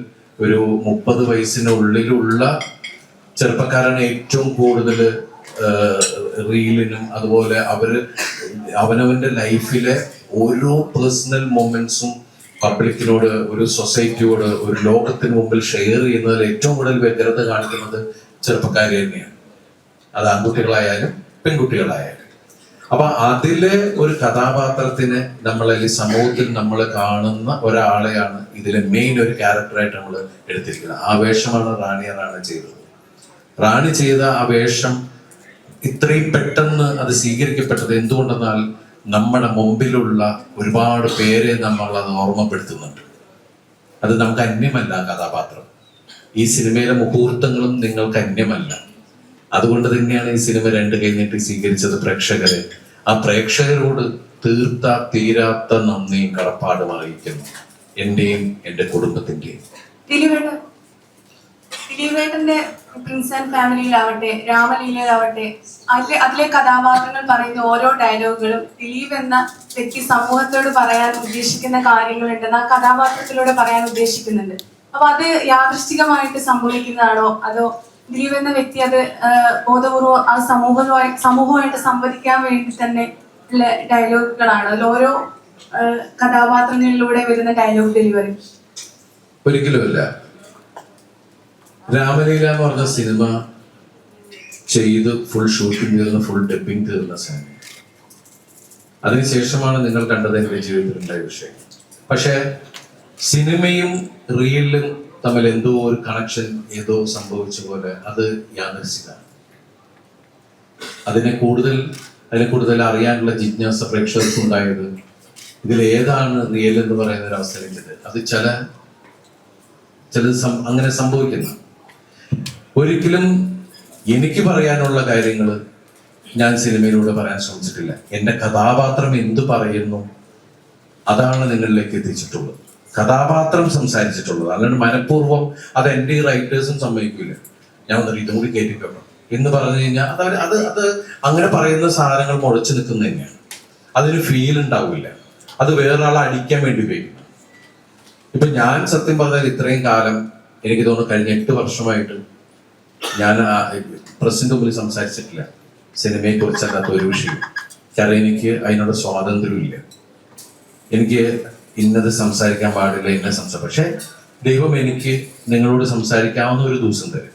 ഒരു 30 വയസ്സിനുള്ളിലുള്ള ചെറുപ്പക്കാരാണ് ഏറ്റവും കൂടുതൽ റീലിനും അതുപോലെ അവനവന്റെ ലൈഫിലെ ഓരോ പേഴ്സണൽ മൊമെന്റ്സും പബ്ലിക്കിനോട്, ഒരു സൊസൈറ്റിയോട്, ഒരു ലോകത്തിന് മുമ്പിൽ ഷെയർ ചെയ്യുന്നതിൽ ഏറ്റവും കൂടുതൽ വ്യഗ്രത കാണിക്കുന്നത് ചെറുപ്പക്കാർ തന്നെയാണ്. അത് ആൺകുട്ടികളായാലും പെൺകുട്ടികളായാലും. അപ്പൊ അതിലെ ഒരു കഥാപാത്രത്തിന് നമ്മളെ സമൂഹത്തിൽ നമ്മൾ കാണുന്ന ഒരാളെയാണ് ഇതിലെ മെയിൻ ഒരു ക്യാരക്ടറായിട്ട് നമ്മൾ എടുത്തിരിക്കുന്നത്. ആ വേഷമാണ് റാണി ചെയ്തത്. റാണി ചെയ്ത ആ വേഷം ഇത്രയും പെട്ടെന്ന് അത് സ്വീകരിക്കപ്പെട്ടത് എന്തുകൊണ്ടെന്നാൽ നമ്മുടെ മുമ്പിലുള്ള ഒരുപാട് പേരെ നമ്മൾ അത് ഓർമ്മപ്പെടുത്തുന്നുണ്ട്. അത് നമുക്ക് അന്യമല്ല കഥാപാത്രം. ഈ സിനിമയിലെ മുഹൂർത്തങ്ങളും നിങ്ങൾക്ക് അന്യമല്ല. അതുകൊണ്ട് തന്നെയാണ് ഈ സിനിമ 2 കൈ നീട്ടി സ്വീകരിച്ചത് പ്രേക്ഷകരെ. ആ പ്രേക്ഷകരോട് തീരാത്ത നന്ദിയും കടപ്പാടും അറിയിക്കുന്നു, എന്റെയും എന്റെ കുടുംബത്തിന്റെയും. ദിലീപേട്ടന്റെ പ്രിൻസ് ആൻഡ് ഫാമിലിയിലാവട്ടെ, രാമലീലയിലാവട്ടെ, അതിലെ കഥാപാത്രങ്ങൾ പറയുന്ന ഓരോ ഡയലോഗുകളും ദിലീപ് എന്ന വ്യക്തി സമൂഹത്തോട് പറയാൻ ഉദ്ദേശിക്കുന്ന കാര്യങ്ങളുണ്ടെന്ന് ആ കഥാപാത്രത്തിലൂടെ പറയാൻ ഉദ്ദേശിക്കുന്നുണ്ട്. അപ്പൊ അത് യാദൃശ്ചികമായിട്ട് സംഭവിക്കുന്നതാണോ, അതോ ദിലീപ് എന്ന വ്യക്തി അത് ബോധപൂർവ്വം ആ സമൂഹമായിട്ട് സംവദിക്കാൻ വേണ്ടി തന്നെ ഉള്ള ഡയലോഗുകളാണ്? അതിൽ ഓരോ കഥാപാത്രങ്ങളിലൂടെ വരുന്ന ഡയലോഗ് ഡെലിവറി? ഒരിക്കലുമല്ല. രാമലീല എന്ന് പറഞ്ഞ സിനിമ ചെയ്ത് ഫുൾ ഷൂട്ടിംഗ് തീർന്ന് ഫുൾ ഡബിങ് തീർന്ന സിനിമ. അതിനുശേഷമാണ് നിങ്ങൾ കണ്ടത് എന്റെ ജീവിതത്തിലുണ്ടായ വിഷയം. പക്ഷെ സിനിമയും റിയലും തമ്മിൽ എന്തോ ഒരു കണക്ഷൻ ഏതോ സംഭവിച്ച പോലെ അത് യാദൃശ്ചികമാണ്. അതിനെ കൂടുതൽ അറിയാനുള്ള ജിജ്ഞാസ പ്രേക്ഷകർക്കുണ്ടായത് ഇതിൽ ഏതാണ് റിയൽ എന്ന് പറയുന്ന ഒരു അവസരത്തില് അത് ചിലത് അങ്ങനെ സംഭവിക്കുന്നു. ഒരിക്കലും എനിക്ക് പറയാനുള്ള കാര്യങ്ങൾ ഞാൻ സിനിമയിലൂടെ പറയാൻ ശ്രമിച്ചിട്ടില്ല. എന്റെ കഥാപാത്രം എന്തു പറയുന്നു അതാണ് നിങ്ങളിലേക്ക് എത്തിച്ചിട്ടുള്ളത്. കഥാപാത്രം സംസാരിച്ചിട്ടുള്ളത്, അല്ലാണ്ട് മനഃപൂർവ്വം അത് എൻ്റെ ഈ റൈറ്റേഴ്സും സമ്മതിക്കില്ല. ഞാൻ വന്നിട്ട് ഇതും കൂടി കയറ്റിക്കണം എന്ന് പറഞ്ഞു കഴിഞ്ഞാൽ അത് അങ്ങനെ പറയുന്ന സാധനങ്ങൾ മുളച്ചു നിൽക്കുന്ന തന്നെയാണ്. അതിന് ഫീൽ ഉണ്ടാവില്ല. അത് വേറൊരാളെ അടിക്കാൻ വേണ്ടി ഉപയോഗിക്കുന്നു. ഇപ്പൊ ഞാൻ സത്യം പറഞ്ഞാൽ ഇത്രയും കാലം എനിക്ക് തോന്നുന്നു കഴിഞ്ഞ 8 വർഷമായിട്ട് ഞാൻ പ്രസിന്റെ മുമ്പിൽ സംസാരിച്ചിട്ടില്ല സിനിമയെ കുറിച്ചല്ലാത്ത ഒരു വിഷയം. കാരണം എനിക്ക് അതിനോട് സ്വാതന്ത്ര്യമില്ല. എനിക്ക് ഇന്നത് സംസാരിക്കാൻ പാടില്ല, ഇന്ന പക്ഷെ ദൈവം എനിക്ക് നിങ്ങളോട് സംസാരിക്കാവുന്ന ഒരു ദിവസം തരും.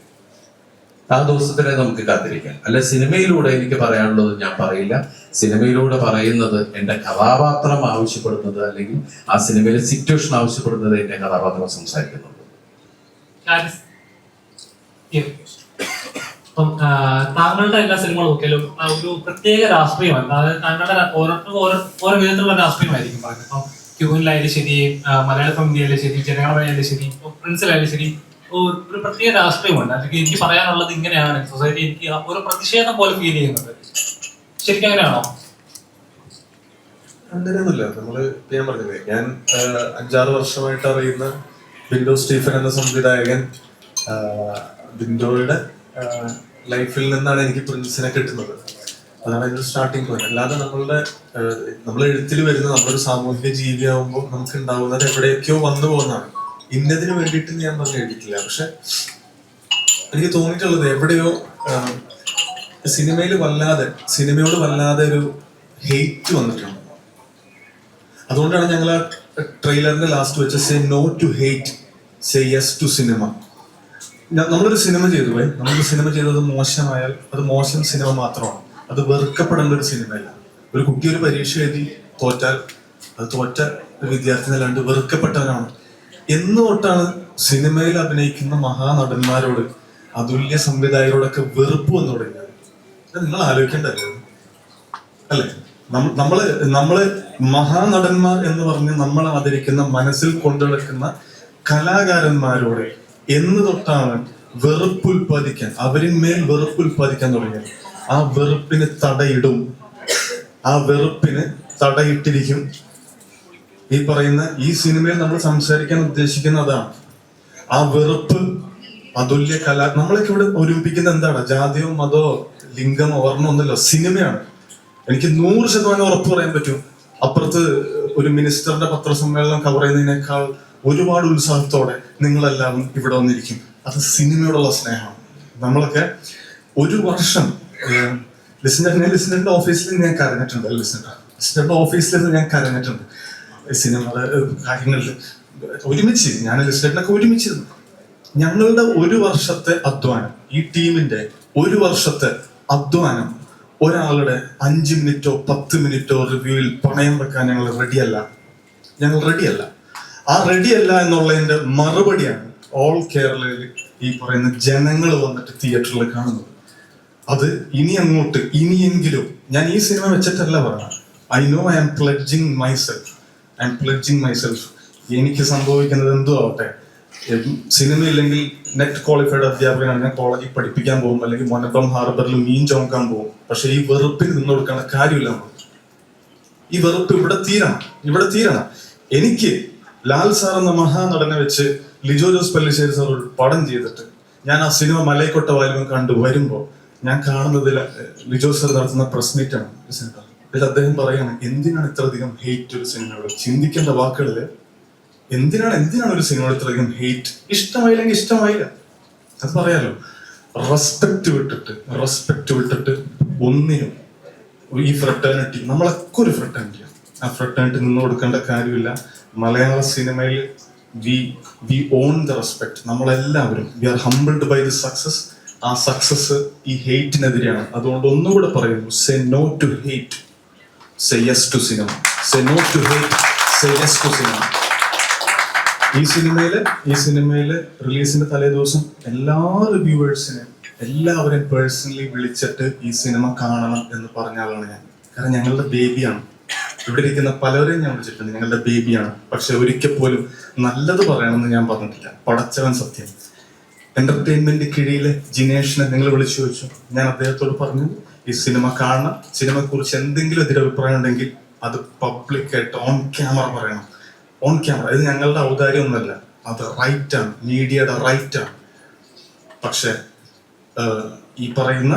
ആ ദിവസത്തിനെ നമുക്ക് കാത്തിരിക്കാം. അല്ല, സിനിമയിലൂടെ എനിക്ക് പറയാനുള്ളത് ഞാൻ പറയില്ല. സിനിമയിലൂടെ പറയുന്നത് എൻ്റെ കഥാപാത്രം ആവശ്യപ്പെടുന്നത്, അല്ലെങ്കിൽ ആ സിനിമയിലെ സിറ്റുവേഷൻ ആവശ്യപ്പെടുന്നത് എൻ്റെ കഥാപാത്രം സംസാരിക്കുന്നുള്ളൂ. അപ്പം താങ്കളുടെ എല്ലാ സിനിമകളും നോക്കിയാലും ഒരു പ്രത്യേക രാഷ്ട്രീയമാണ്. അതായത് താങ്കളുടെ ഓരോ വിധത്തിലുള്ള രാഷ്ട്രീയമായിരിക്കും പറയുന്നത്. ഇപ്പം ക്യൂനിലായാലും ശരി, മലയാള കമ്പനിയായാലും ശരി, ജനഗണമനയായാലും ശരി, പ്രിൻസിലായാലും ശരി, ഒരു പ്രത്യേക രാഷ്ട്രീയമുണ്ട്. അല്ലെങ്കിൽ എനിക്ക് പറയാനുള്ളത് ഇങ്ങനെയാണ്, സൊസൈറ്റി എനിക്ക് ഒരു പ്രതിഷേധം പോലെ ഫീൽ ചെയ്യുന്നത്. ശരിക്കും അങ്ങനെയാണോ? അങ്ങനെയൊന്നുമില്ല. ഞാൻ പറഞ്ഞില്ലേ, ഞാൻ 5-6 വർഷമായിട്ട് അറിയുന്ന ബിൻഡോ സ്റ്റീഫൻ എന്ന സംവിധായകൻ, ബിൻഡോയുടെ ലൈഫിൽ നിന്നാണ് എനിക്ക് പ്രിൻസിനെ കിട്ടുന്നത്. അതാണ് അതിന്റെ സ്റ്റാർട്ടിങ് പോയിന്റ്. അല്ലാതെ നമ്മൾ എഴുത്തിൽ വരുന്ന നമ്മളൊരു സാമൂഹിക ജീവിയാവുമ്പോൾ നമുക്ക് ഉണ്ടാവുന്നത് എവിടെയൊക്കെയോ വന്നു പോകുന്നതാണ്. ഇന്നതിന് വേണ്ടിയിട്ട് ഞാൻ പറഞ്ഞ് എഴുതിയിട്ടില്ല. പക്ഷെ എനിക്ക് തോന്നിയിട്ടുള്ളത് എവിടെയോ സിനിമയോട് വല്ലാതെ ഒരു ഹെയ്റ്റ് വന്നിട്ടുണ്ട്. അതുകൊണ്ടാണ് ഞങ്ങൾ ആ ട്രെയിലറിന്റെ ലാസ്റ്റ് വെച്ച say no to hate, say yes to cinema. നമ്മളൊരു സിനിമ ചെയ്തത് മോശമായാൽ അത് മോശം സിനിമ മാത്രമാണ്. അത് വെറുക്കപ്പെടേണ്ട ഒരു സിനിമയല്ല. ഒരു കുട്ടി ഒരു പരീക്ഷ എഴുതി തോറ്റാൽ അത് തോറ്റ ഒരു വിദ്യാർത്ഥി അല്ലാണ്ട് വെറുക്കപ്പെട്ടവനാണ്. എന്ന് തൊട്ടാണ് സിനിമയിൽ അഭിനയിക്കുന്ന മഹാനടന്മാരോട്, അതുല്യ സംവിധായകരോടൊക്കെ വെറുപ്പ് വന്നു തുടങ്ങിയത്. നിങ്ങൾ ആലോചിക്കേണ്ടല്ലേ അല്ലേ? നമ്മള് മഹാനടന്മാർ എന്ന് പറഞ്ഞ് നമ്മൾ ആദരിക്കുന്ന, മനസ്സിൽ കൊണ്ടുനടക്കുന്ന കലാകാരന്മാരോട് എന്ന് തൊട്ടാണ് അവരിന്മേൽ വെറുപ്പ് ഉൽപ്പാദിക്കാൻ തുടങ്ങിയത്. ആ വെറുപ്പിന് തടയിട്ടിരിക്കും. ഈ പറയുന്ന ഈ സിനിമയിൽ നമ്മൾ സംസാരിക്കാൻ ഉദ്ദേശിക്കുന്ന അതാണ്. ആ വെറുപ്പ്, അതുല്യ നമ്മളൊക്കെ ഇവിടെ ഒരുമിപ്പിക്കുന്ന എന്താണ്? ജാതിയോ മതമോ ലിംഗമോ വർണ്ണമോ ഒന്നല്ലോ, സിനിമയാണ്. എനിക്ക് 100% ഉറപ്പ് പറയാൻ പറ്റും. അപ്പുറത്ത് ഒരു മിനിസ്റ്ററിന്റെ പത്രസമ്മേളനം കവർ ചെയ്യുന്നതിനേക്കാൾ ഒരുപാട് ഉത്സാഹത്തോടെ നിങ്ങളെല്ലാവരും ഇവിടെ വന്നിരിക്കും. അത് സിനിമയോടുള്ള സ്നേഹമാണ്. നമ്മളൊക്കെ ഒരു വർഷം ലിസണറിന്റെ ഓഫീസിൽ ഞാൻ കരഞ്ഞിട്ടുണ്ട്. ലിസണറിന്റെ ഓഫീസിൽ ഞാൻ കരഞ്ഞിട്ടുണ്ട്. സിനിമയുടെ കാര്യങ്ങളിൽ ഒരുമിച്ച് ഞാൻ ലിസണറിനൊക്കെ ഒരുമിച്ചിരുന്നു. ഞങ്ങളുടെ ഒരു വർഷത്തെ അധ്വാനം, ഈ ടീമിന്റെ ഒരു വർഷത്തെ അധ്വാനം ഒരാളുടെ 5 മിനിറ്റോ 10 മിനിറ്റോ റിവ്യൂവിൽ പണയം വെക്കാൻ ഞങ്ങൾ റെഡിയല്ല. ആ റെഡിയല്ല എന്നുള്ളതിന്റെ മറുപടിയാണ് ഓൾ കേരളയിൽ ഈ പറയുന്ന ജനങ്ങൾ വന്നിട്ട് തിയേറ്ററിൽ കാണുന്നത്. അത് ഇനി അങ്ങോട്ട് ഇനിയെങ്കിലും, ഞാൻ ഈ സിനിമ വെച്ചിട്ടല്ല പറഞ്ഞത്, I know I am pledging myself. എനിക്ക് സംഭവിക്കുന്നത് എന്തോ ആവട്ടെ, സിനിമ ഇല്ലെങ്കിൽ നെറ്റ് ക്വാളിഫൈഡ് അധ്യാപകനാണ്, ഞാൻ കോളേജിൽ പഠിപ്പിക്കാൻ പോകും, അല്ലെങ്കിൽ മൊനബം ഹാർബറിൽ മീൻ ചോക്കാൻ പോകും. പക്ഷെ ഈ വെറുപ്പിന് നിന്ന് കൊടുക്കേണ്ട കാര്യമില്ല. ഈ വെറുപ്പ് ഇവിടെ തീരണം. എനിക്ക് ലാൽ സാർ എന്ന മഹാനടനെ വെച്ച് ലിജോ ജോസ് പല്ലിശ്ശേരി സാർ ഒരു പടം ചെയ്തിട്ട് ഞാൻ ആ സിനിമ മലയക്കൊട്ട വായിലും കണ്ടു വരുമ്പോൾ ഞാൻ കാണുന്നത് ലിജോ സാർ നടത്തുന്ന പ്രസ് മീറ്റാണ്. ഇതിൽ അദ്ദേഹം പറയാണ്, എന്തിനാണ് ഇത്രയധികം ഹെയ്റ്റ് ഒരു സിനിമയോട്? ചിന്തിക്കേണ്ട വാക്കുകളില് എന്തിനാണ് ഒരു സിനിമയോട് ഇത്രയധികം ഹെയ്റ്റ്? ഇഷ്ടമായില്ലെങ്കിൽ ഇഷ്ടമായില്ല, അത് പറയാലോ. റെസ്പെക്ട് വിട്ടിട്ട് ഒന്നിനും ഈ ഫ്രട്ടേണിറ്റി, നമ്മളൊക്കെ ഒരു ഫ്രട്ടേണിറ്റിയാണ്. ആ ഫ്രട്ടേണിറ്റി നിന്ന് കൊടുക്കേണ്ട കാര്യമില്ല. മലയാള സിനിമയിൽ വി ഓൺ ദ റെസ്പെക്ട്. നമ്മളെല്ലാവരും we are humbled by the success. ആ സക്സസ് ഈ ഹെയ്റ്റിനെതിരെയാണ്. അതുകൊണ്ട് ഒന്നുകൂടെ പറയുന്നു, say no to hate, say yes to cinema. Say no to hate, say yes to cinema. ഈ സിനിമയില് റിലീസിന്റെ തലേ ദിവസം എല്ലാ റിവ്യൂവേഴ്സിനെയും എല്ലാവരെയും പേഴ്സണലി വിളിച്ചിട്ട് ഈ സിനിമ കാണണം എന്ന് പറഞ്ഞ ആളാണ് ഞാൻ. കാരണം ഞങ്ങളുടെ ബേബിയാണ്. ഇവിടെ ഇരിക്കുന്ന പലരെയും ഞാൻ വിളിച്ചിട്ടുണ്ട്, ഞങ്ങളുടെ ബേബിയാണ്. പക്ഷെ ഒരിക്കൽ പോലും നല്ലത് പറയണമെന്ന് ഞാൻ പറഞ്ഞിട്ടില്ല. പടച്ചവൻ സത്യം. എന്റർടൈൻമെന്റ് കീഴിലെ ജിനേഷിനെ നിങ്ങൾ വിളിച്ചു ചോദിച്ചു. ഞാൻ അദ്ദേഹത്തോട് പറഞ്ഞു, ഈ സിനിമ കാണണം, സിനിമയെ കുറിച്ച് എന്തെങ്കിലും എതിരഭിപ്രായം ഉണ്ടെങ്കിൽ അത് പബ്ലിക്കായിട്ട് ഓൺ ക്യാമറ പറയണം. On camera. ഇത് ഞങ്ങളുടെ ഔദാര്യം ഒന്നുമല്ല, അത് റൈറ്റാണ്, മീഡിയയുടെ റൈറ്റാണ്. പക്ഷെ ഈ പറയുന്ന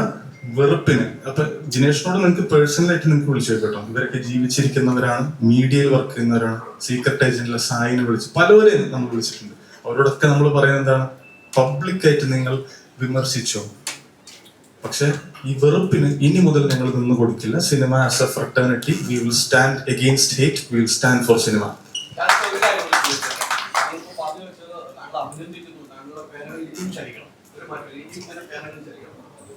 വെറുപ്പിന്, അപ്പൊ ജിനേഷിനോട് നിങ്ങൾക്ക് പേഴ്സണലായിട്ട് നിങ്ങൾക്ക് വിളിച്ചു കേട്ടോ. ഇവരൊക്കെ ജീവിച്ചിരിക്കുന്നവരാണ്, മീഡിയയിൽ വർക്ക് ചെയ്യുന്നവരാണ്. സീക്രട്ട് ഏജന്റിലെ സായിനെ വിളിച്ച് പലവരെയും നമ്മൾ വിളിച്ചിട്ടുണ്ട്. അവരോടൊക്കെ നമ്മൾ പറയുന്നത് എന്താണ്, പബ്ലിക്കായിട്ട് നിങ്ങൾ വിമർശിച്ചോ, പക്ഷെ ഈ വെറുപ്പിന് ഇനി മുതൽ ഞങ്ങൾ നിന്ന് കൊടുക്കില്ല. Cinema as a fraternity we will stand against hate, we will stand for cinema.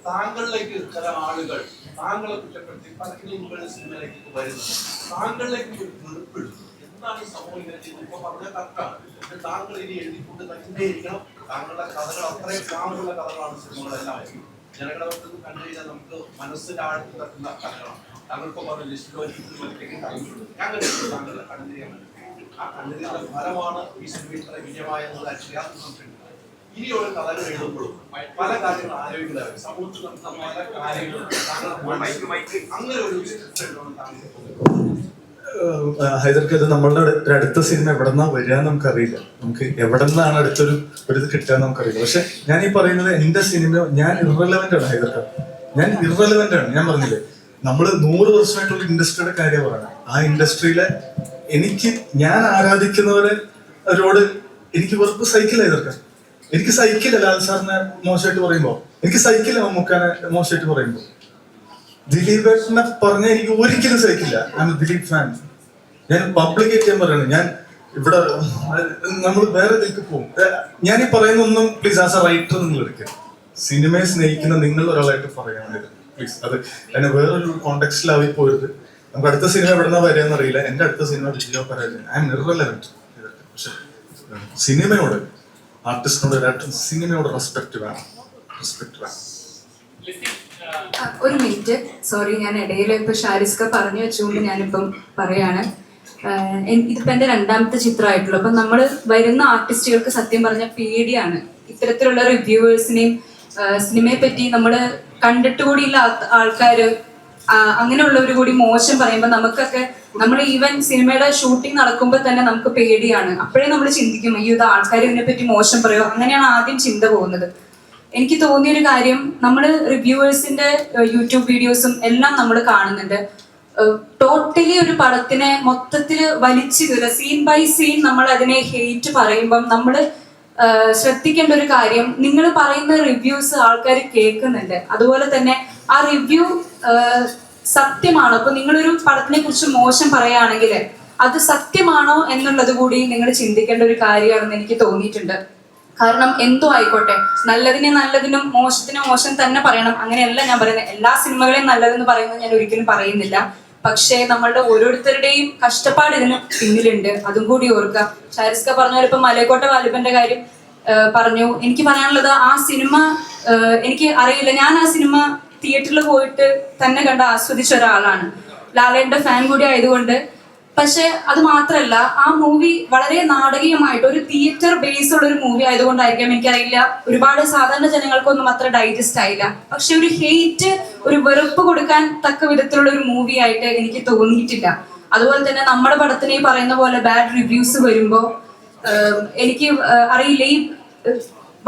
താങ്കളിലേക്ക് ചില ആളുകൾ താങ്കളെ കുറ്റപ്പെടുത്തി പലപ്പോഴും സിനിമയിലേക്ക് വരുന്നത്, താങ്കളിലേക്ക് ഒരു വെറുപ്പെടുന്നു. എന്താണ് ഈ സമൂഹം ഇങ്ങനെ ചെയ്യുന്നത്? ഇപ്പൊ പറഞ്ഞ കറക്റ്റാണ്. താങ്കൾ ഇനി എഴുതിക്കൊണ്ട് തന്നെ ഇരിക്കണം. താങ്കളുടെ കഥകൾ അത്രയും ക്ലാമുള്ള കഥകളാണ് സിനിമകളെല്ലാം. ജനങ്ങളുടെ അടുത്ത് കണ്ടു കഴിഞ്ഞാൽ നമുക്ക് മനസ്സിന്റെ ആഴത്തിൽ തട്ടുന്ന കഥകളാണ്. താങ്കൾക്ക് പറഞ്ഞ ലിസ്റ്റിലോ താങ്കൾ കണ്ടെത്തിയാൽ ആ കണ്ടെത്തിയുടെ ഫലമാണ് ഈ സിനിമ ഇത്ര വിജയമായെന്നുള്ള അക്ഷയാത്മകമുണ്ട്. ഇനിയുള്ള കഥകൾ എഴുതുമ്പോഴും പല കാര്യങ്ങൾ ആലോചിക്കുന്നത് സമൂഹത്തിൽ നടത്തുന്ന പല കാര്യങ്ങളും അങ്ങനെ ഒരു ഹൈദർക്ക്, ഇത് നമ്മളുടെ അടുത്ത സിനിമ എവിടെന്നാ വരിക നമുക്കറിയില്ല. നമുക്ക് എവിടെ നിന്നാണ് അടുത്തൊരു ഇത് കിട്ടുക നമുക്കറിയില്ല. പക്ഷെ ഞാൻ ഈ പറയുന്നത് എന്റെ സിനിമ ഞാൻ ഇറലവന്റ് ആണ്. ഹൈദർക്ക്, ഞാൻ ഇറലവന്റ് ആണ്. ഞാൻ പറഞ്ഞില്ലേ, നമ്മള് 100 വർഷമായിട്ടുള്ള ഇൻഡസ്ട്രിയുടെ കാര്യം പറയണം. ആ ഇൻഡസ്ട്രിയിലെ ഞാൻ ആരാധിക്കുന്നവരോട് എനിക്ക് വെറുപ്പ് സൈക്കിൾ ഹൈദർക്ക്. എനിക്ക് സൈക്കിൾ ലാൽ സാറിനെ മോശമായിട്ട് പറയുമ്പോ, എനിക്ക് സൈക്കിൾ മമ്മൂക്കാനെ മോശമായിട്ട് പറയുമ്പോ, ദിലീപേട്ടനെ പറഞ്ഞ എനിക്ക് ഒരിക്കലും സഹിക്കില്ല. ഞാൻ ദിലീപ് ഫാൻ. ഞാൻ പബ്ലിക്കായിട്ട് ഞാൻ പറയുന്നത്, ഞാൻ ഇവിടെ നമ്മൾ വേറെ ഇതിലേക്ക് പോകും. ഞാൻ ഈ പറയുന്ന ഒന്നും പ്ലീസ് ആസ് എ റൈറ്റർ നിങ്ങൾ എടുക്കുക. സിനിമയെ സ്നേഹിക്കുന്ന നിങ്ങൾ ഒരാളായിട്ട് പറയാനായത് പ്ലീസ്. അത് എന്നെ വേറൊരു കോണ്ടെക്സ്റ്റിലായി പോയത്. നമുക്ക് അടുത്ത സിനിമ എവിടെന്നാ വരികയെന്ന് അറിയില്ല. എന്റെ അടുത്ത സിനിമ വിജയോ പരാജയം. I M irrelevant. പക്ഷെ സിനിമയോട്, ആർട്ടിസ്റ്റിനോട്, സിനിമയോട് റെസ്പെക്ട് വേണം. ഒരു മിനിറ്റ്, സോറി, ഞാൻ ഇടയിൽ ഇപ്പൊ ഷാരിസ്ക പറഞ്ഞു വെച്ചുകൊണ്ട് ഞാനിപ്പം പറയാണ്. ഇതിപ്പോ എന്റെ 2ാമത്തെ ചിത്രമായിട്ടുള്ളൂ. അപ്പൊ നമ്മൾ വരുന്ന ആർട്ടിസ്റ്റുകൾക്ക് സത്യം പറഞ്ഞ പേടിയാണ്. ഇത്തരത്തിലുള്ള റിവ്യൂവേഴ്സിനെയും സിനിമയെ പറ്റി നമ്മൾ കണ്ടിട്ട് കൂടിയില്ല ആൾക്കാര്, അങ്ങനെയുള്ളവർ കൂടി മോശം പറയുമ്പോൾ നമുക്കൊക്കെ, നമ്മൾ ഈവൻ സിനിമയുടെ ഷൂട്ടിംഗ് നടക്കുമ്പോൾ തന്നെ നമുക്ക് പേടിയാണ്. അപ്പോഴേ നമ്മൾ ചിന്തിക്കും, അയ്യോ ഇത് ആൾക്കാർ ഇതിനെ പറ്റി മോശം പറയുമോ, അങ്ങനെയാണ് ആദ്യം ചിന്ത പോകുന്നത്. എനിക്ക് തോന്നിയൊരു കാര്യം, നമ്മൾ റിവ്യൂവേഴ്സിന്റെ യൂട്യൂബ് വീഡിയോസും എല്ലാം നമ്മൾ കാണുന്നുണ്ട്. ടോട്ടലി ഒരു പടത്തിനെ മൊത്തത്തിൽ വലിച്ചു കയറുക, സീൻ ബൈ സീൻ നമ്മൾ അതിനെ ഹെയ്റ്റ് പറയുമ്പം നമ്മൾ ശ്രദ്ധിക്കേണ്ട ഒരു കാര്യം, നിങ്ങൾ പറയുന്ന റിവ്യൂസ് ആൾക്കാർ കേൾക്കുന്നുണ്ട്. അതുപോലെ തന്നെ ആ റിവ്യൂ സത്യമാണോ? അപ്പൊ നിങ്ങളൊരു പടത്തിനെ കുറിച്ച് മോശം പറയുകയാണെങ്കിൽ അത് സത്യമാണോ എന്നുള്ളത് കൂടി നിങ്ങൾ ചിന്തിക്കേണ്ട ഒരു കാര്യമാണെന്ന് എനിക്ക് തോന്നിയിട്ടുണ്ട്. കാരണം എന്തോ ആയിക്കോട്ടെ, നല്ലതിനെ നല്ലതിനും മോശത്തിനും മോശം തന്നെ പറയണം, അങ്ങനെയല്ല ഞാൻ പറയുന്നത്. എല്ലാ സിനിമകളെയും നല്ലതെന്ന് പറയുന്നത് ഞാൻ ഒരിക്കലും പറയുന്നില്ല. പക്ഷേ നമ്മളുടെ ഓരോരുത്തരുടെയും കഷ്ടപ്പാട് ഇതിന് പിന്നിലുണ്ട്, അതും കൂടി ഓർക്കുക. ഷാരിസ്ക പറഞ്ഞ പോലെ ഇപ്പൊ മലയക്കോട്ട വാലിബന്റെ കാര്യം, പറഞ്ഞു. എനിക്ക് പറയാനുള്ളത് ആ സിനിമ എനിക്ക് അറിയില്ല, ഞാൻ ആ സിനിമ തിയേറ്ററിൽ പോയിട്ട് തന്നെ കണ്ട് ആസ്വദിച്ച ഒരാളാണ്, ലാലേട്ടൻ്റെ ഫാൻ കൂടി ആയതുകൊണ്ട്. പക്ഷെ അത് മാത്രമല്ല, ആ മൂവി വളരെ നാടകീയമായിട്ട് ഒരു തിയേറ്റർ ബേസ് ഉള്ള ഒരു മൂവി ആയതുകൊണ്ടായിരിക്കാം എനിക്കറിയില്ല, ഒരുപാട് സാധാരണ ജനങ്ങൾക്കൊന്നും അത്ര ഡൈജസ്റ്റ് ആയില്ല. പക്ഷെ ഒരു ഹെയ്റ്റ്, ഒരു വെറുപ്പ് കൊടുക്കാൻ തക്ക വിധത്തിലുള്ള ഒരു മൂവി ആയിട്ട് എനിക്ക് തോന്നിയിട്ടില്ല. അതുപോലെ തന്നെ നമ്മുടെ പടത്തിന് ഈ പറയുന്ന പോലെ ബാഡ് റിവ്യൂസ് വരുമ്പോൾ എനിക്ക് അറിയില്ല, ഈ